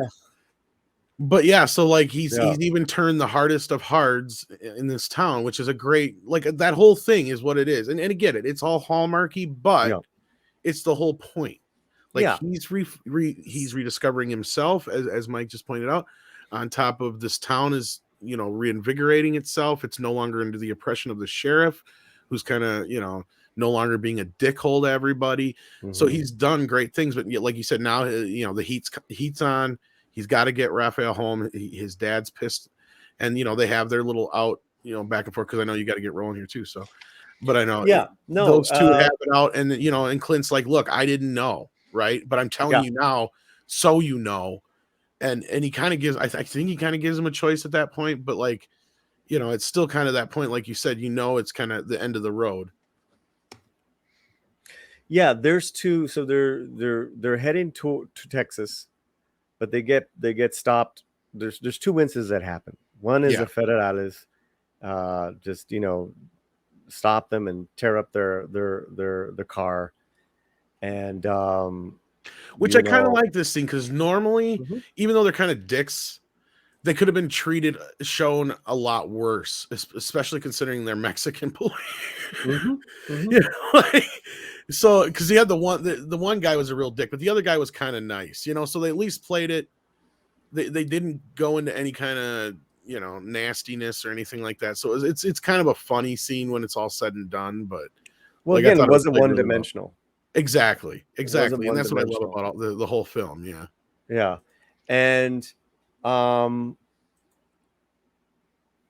But yeah, so like he's even turned the hardest of hards in this town, which is a great, like, that whole thing is what it is. And I get it. It's all Hallmarky, but it's the whole point. Like he's rediscovering himself, as Mike just pointed out, on top of this town is, reinvigorating itself. It's no longer under the oppression of the sheriff, who's kind of, no longer being a dickhole to everybody. So he's done great things, but like you said, now, the heat's on. He's got to get Raphael home. His dad's pissed, and they have their little out, back and forth, because I know you got to get rolling here too. So, but I know, those two have it out, and and Clint's like, look, I didn't know, right? But I'm telling you now, so and he kind of gives, I think he kind of gives him a choice at that point, but like, it's still kind of that point, like you said, it's kind of the end of the road. Yeah, there's two, so they're heading to Texas. But they get stopped. There's two incidents that happen. One is the federales just stop them and tear up their car, and which I kind of like this scene because normally, even though they're kind of dicks, they could have been shown a lot worse, especially considering they're Mexican police. So, because he had the one guy was a real dick, but the other guy was kind of nice, so they at least played it. They didn't go into any kind of, nastiness or anything like that. So it's kind of a funny scene when it's all said and done, but again, it wasn't one dimensional. Exactly. And that's what I love about the whole film. Yeah. And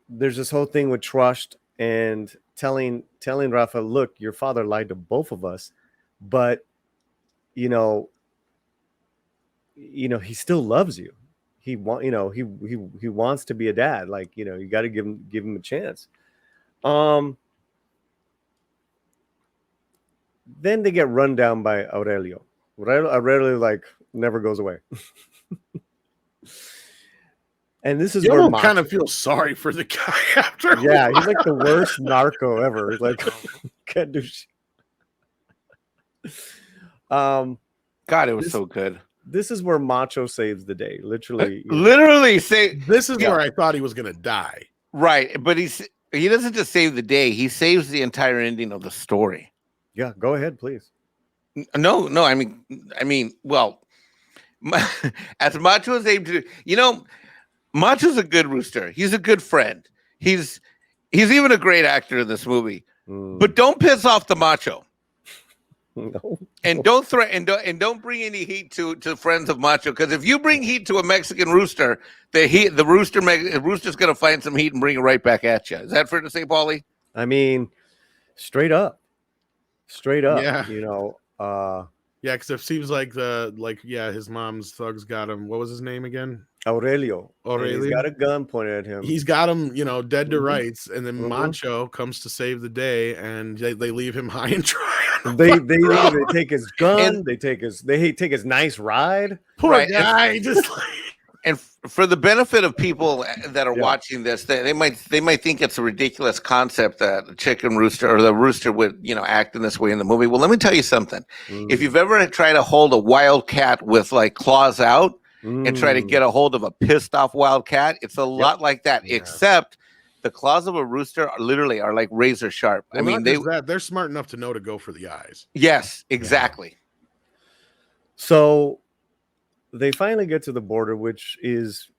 there's this whole thing with trust and telling Rafa, look, your father lied to both of us, but he still loves you. He wants to be a dad. Like, you got to give him a chance. Then they get run down by Aurelio. Aurelio like never goes away. And this is you where kind of feel sorry for the guy after. Yeah, he's like the worst narco ever. He's like, can't do shit. God, it was so good. this is where Macho saves the day. Literally, Literally say This is where I thought he was gonna die. right, but he doesn't just save the day; he saves the entire ending of the story. Yeah, go ahead, please. No, I mean, well, as Macho is able to, Macho's a good rooster. He's a good friend. He's even a great actor in this movie. But don't piss off the Macho. No. And don't threaten and don't bring any heat to friends of Macho, because if you bring heat to a Mexican rooster, the rooster's gonna find some heat and bring it right back at you. Is that fair to say, Paulie? I mean, straight up. Yeah. Yeah, because it seems like his mom's thugs got him. What was his name again? Aurelio. And he's got a gun pointed at him. He's got him, dead to rights, and then Macho comes to save the day, and they leave him high and dry. They take his gun. They take his nice ride. Poor guy, and for the benefit of people that are watching this, they might think it's a ridiculous concept that a chicken rooster or the rooster would act in this way in the movie. Well, let me tell you something. If you've ever tried to hold a wild cat with like claws out and try to get a hold of a pissed off wild cat, it's a lot like that, except the claws of a rooster are like razor sharp. Well, I mean, they're smart enough to know to go for the eyes. Yes, exactly. Yeah. So they finally get to the border, which looks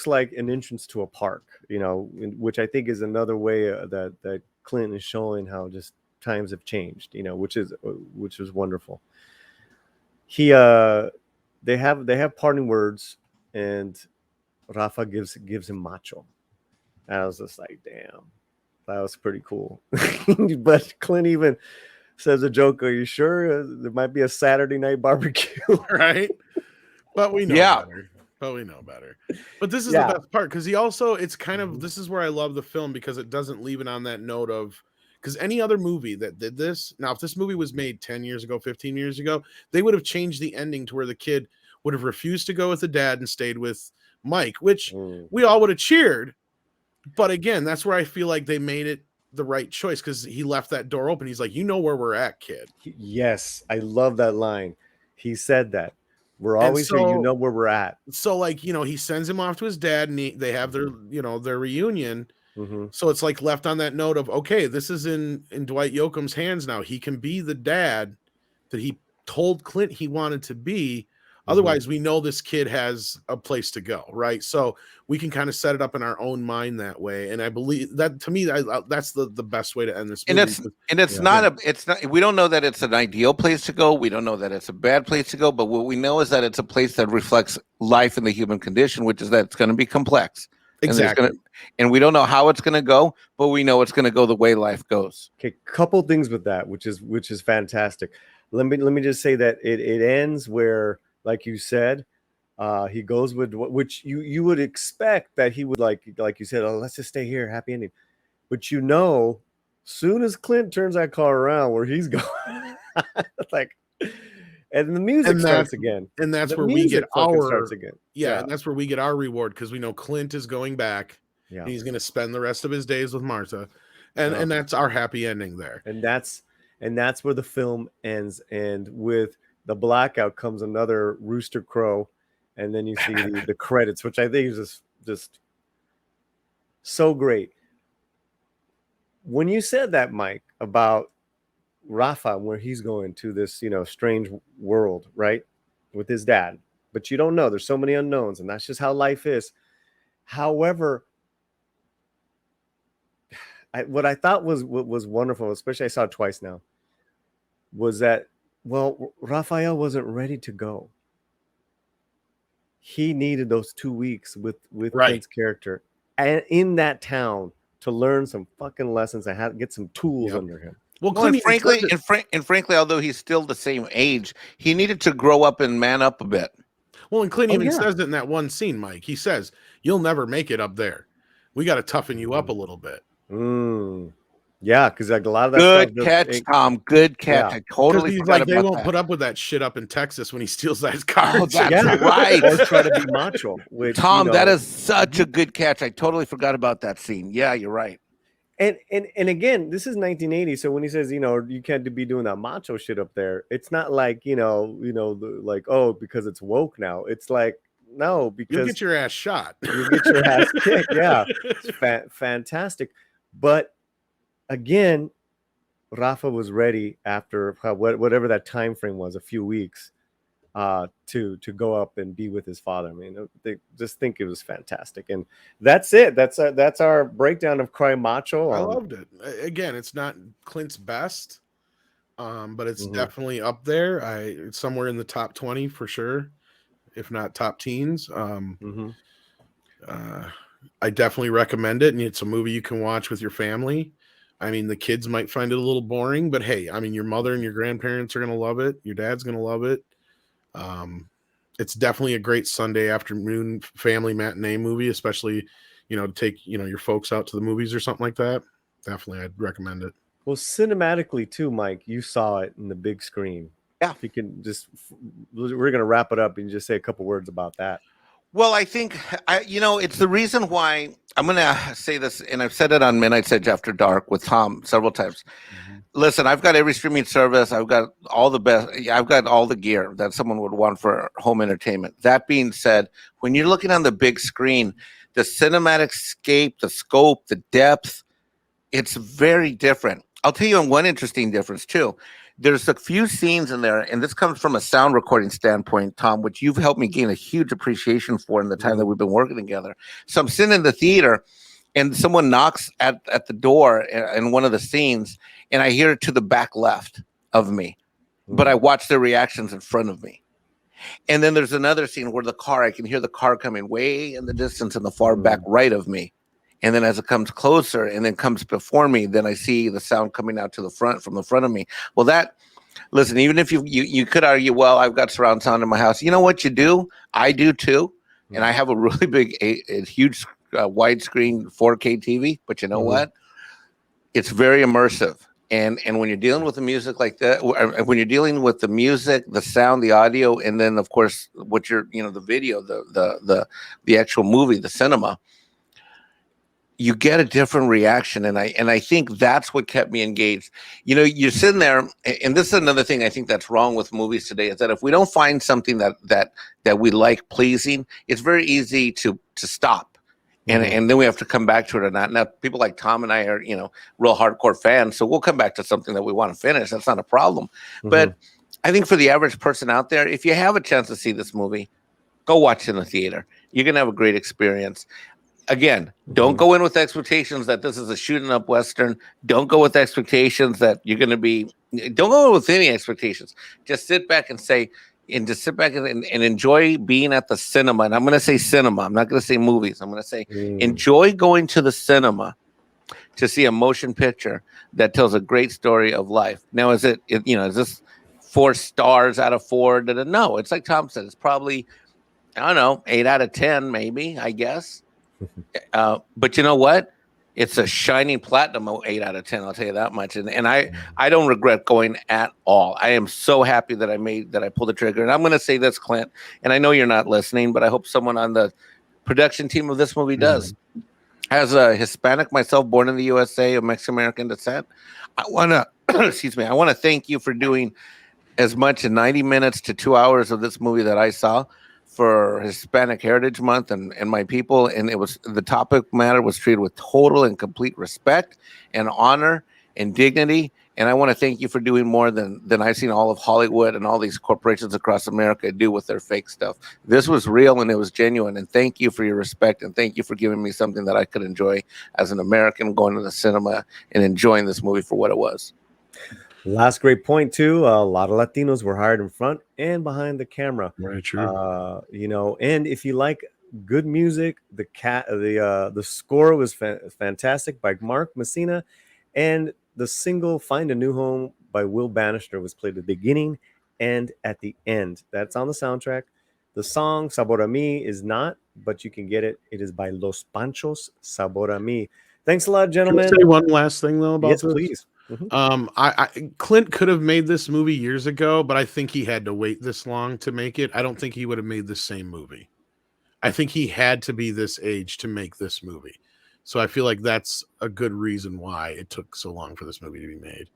like an entrance to a park, which I think is another way that Clint is showing how just times have changed, which is wonderful. They have parting words, and Rafa gives him Macho. And I was just like, damn, that was pretty cool. But Clint even says a joke, are you sure there might be a Saturday night barbecue? Right? But we know better. But this is the best part, because it's kind of, this is where I love the film, because it doesn't leave it on that note of, because any other movie that did this, now if this movie was made 10 years ago, 15 years ago, they would have changed the ending to where the kid would have refused to go with the dad and stayed with Mike, which we all would have cheered. But again, that's where I feel like they made it the right choice, because he left that door open. He's like, where we're at, kid. Yes, I love that line. He said that. We're always here, where we're at. So he sends him off to his dad, and they have their their reunion. So it's like left on that note of, okay, this is in Dwight Yoakam's hands now. He can be the dad that he told Clint he wanted to be. Otherwise, we know this kid has a place to go, right? So we can kind of set it up in our own mind that way. And I believe that, to me, that's the best way to end this movie. And it's not we don't know that it's an ideal place to go. We don't know that it's a bad place to go. But what we know is that it's a place that reflects life in the human condition, which is that it's going to be complex. Exactly. And we don't know how it's going to go, but we know it's going to go the way life goes. Okay, couple things with that, which is fantastic. Let me just say that it ends where, like you said, he goes with which you would expect that he would like you said, oh, let's just stay here, happy ending. But soon as Clint turns that car around where he's going, and the music starts again. And that's where we get starts again. Yeah, and that's where we get our reward, because we know Clint is going back. Yeah. And he's going to spend the rest of his days with Martha. And that's our happy ending there. And that's where the film ends. And with the blackout comes another rooster crow, and then you see the credits, which I think is just so great. When you said that, Mike, about Rafa, where he's going to this, strange world, right, with his dad, but you don't know. There's so many unknowns, and that's just how life is. However, what I thought was wonderful, especially I saw it twice now, was that, well, Raphael wasn't ready to go. He needed those 2 weeks with Clint's character and in that town to learn some fucking lessons and how to get some tools under him. Well, frankly, although he's still the same age, he needed to grow up and man up a bit. Well, and Clint even says it in that one scene, Mike. He says, "You'll never make it up there. We got to toughen you up a little bit." Yeah, because like a lot of that good catch, Tom. Good catch. Yeah. I totally forgot about they won't put up with that shit up in Texas when he steals that car. Oh, that's right. Or try to be macho. Which, Tom, that is such a good catch. I totally forgot about that scene. Yeah, you're right. And again, this is 1980. So when he says, you can't be doing that macho shit up there, it's not like, like, oh, because it's woke now. It's like, no, You'll because get your ass shot. you'll get your ass kicked. Yeah, it's fantastic. But again, Rafa was ready after whatever that time frame was, a few weeks, to go up and be with his father. I mean, they just think it was fantastic, and that's it. That's our breakdown of Cry Macho. I loved it. Again, it's not Clint's best, but it's definitely up there. It's somewhere in the top 20 for sure, if not top teens. I definitely recommend it, and it's a movie you can watch with your family. I mean, the kids might find it a little boring, but hey, I mean, your mother and your grandparents are going to love it. Your dad's going to love it. It's definitely a great Sunday afternoon family matinee movie, especially, to take, your folks out to the movies or something like that. Definitely, I'd recommend it. Well, cinematically too, Mike, you saw it in the big screen. Yeah. If you can we're going to wrap it up and just say a couple words about that. Well, I think, it's the reason why I'm going to say this, and I've said it on Midnight Edge After Dark with Tom several times. Listen, I've got every streaming service. I've got all the best. I've got all the gear that someone would want for home entertainment. That being said, when you're looking on the big screen, the cinematic scape, the scope, the depth, it's very different. I'll tell you one interesting difference too. There's a few scenes in there, and this comes from a sound recording standpoint, Tom, which you've helped me gain a huge appreciation for in the time that we've been working together. So I'm sitting in the theater, and someone knocks at the door in one of the scenes, and I hear it to the back left of me, but I watch their reactions in front of me. And then there's another scene where I can hear the car coming way in the distance in the far back right of me. And then as it comes closer and then comes before me, then I see the sound coming out to the front from the front of me. Well, listen, even if you could argue, well, I've got surround sound in my house. You know what you do? I do too. And I have a really big, a huge widescreen 4K TV. But you know what? It's very immersive. And when you're dealing with the music like that, when you're dealing with the music, the sound, the audio, and then of course what the video, the actual movie, the cinema, you get a different reaction. And I think that's what kept me engaged. You're sitting there, and this is another thing I think that's wrong with movies today, is that if we don't find something that we like pleasing, it's very easy to stop. And then we have to come back to it or not. Now, people like Tom and I are, real hardcore fans, so we'll come back to something that we want to finish. That's not a problem. But I think for the average person out there, if you have a chance to see this movie, go watch it in the theater. You're going to have a great experience. Again, don't go in with expectations that this is a shooting up Western. Don't go with expectations that you're going to be. Don't go with any expectations. Just sit back and enjoy being at the cinema. And I'm going to say cinema. I'm not going to say movies. I'm going to say enjoy going to the cinema to see a motion picture that tells a great story of life. Now, is this 4 stars out of 4? No, it's like Tom said. It's probably, I don't know, 8 out of 10, maybe, I guess. But you know what? It's a shining platinum 8 out of 10. I'll tell you that much. And I don't regret going at all. I am so happy that I pulled the trigger. And I'm going to say this, Clint, and I know you're not listening, but I hope someone on the production team of this movie does. As a Hispanic myself, born in the USA of Mexican American descent, I want to, I want to thank you for doing as much in 90 minutes to 2 hours of this movie that I saw for Hispanic Heritage Month and my people. And the topic matter was treated with total and complete respect and honor and dignity. And I want to thank you for doing more than I've seen all of Hollywood and all these corporations across America do with their fake stuff. This was real and it was genuine. And thank you for your respect. And thank you for giving me something that I could enjoy as an American going to the cinema and enjoying this movie for what it was. Last great point too. A lot of Latinos were hired in front and behind the camera. Very true. And if you like good music, the score was fantastic by Mark Messina, and the single "Find a New Home" by Will Bannister was played at the beginning and at the end. That's on the soundtrack. The song "Sabor a Mi" is not, but you can get it. It is by Los Panchos, "Sabor a Mi." Thanks a lot, gentlemen. Can I say one last thing though about this? Yes, please. Clint could have made this movie years ago, but I think he had to wait this long to make it. I don't think he would have made the same movie. I think he had to be this age to make this movie So I feel like that's a good reason why it took so long for this movie to be made.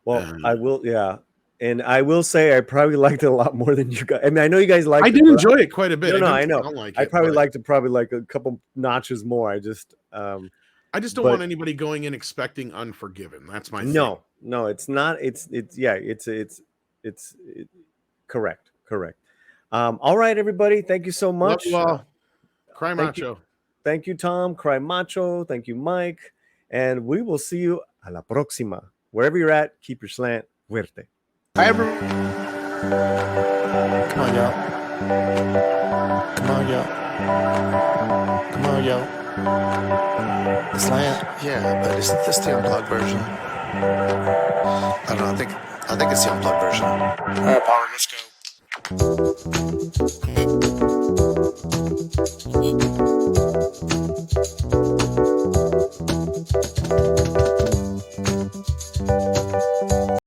Well, I will, yeah. And I will say I probably liked it a lot more than you guys. I mean, I know you guys liked it. I did enjoy it quite a bit. No, I know. Don't like I it, probably but liked it like a couple notches more. I just don't want anybody going in expecting Unforgiven. That's my thing. No, it's not. It's correct. All right, everybody. Thank you so much. Love you all. Cry Macho. Thank you, Tom. Cry Macho. Thank you, Mike. And we will see you a la próxima. Wherever you're at, keep your slant fuerte. Hi, everyone. Come on, y'all. The slant? Yeah, but isn't this the unplugged version? I don't know. I think it's the unplugged version. All right, Paulie, let's go.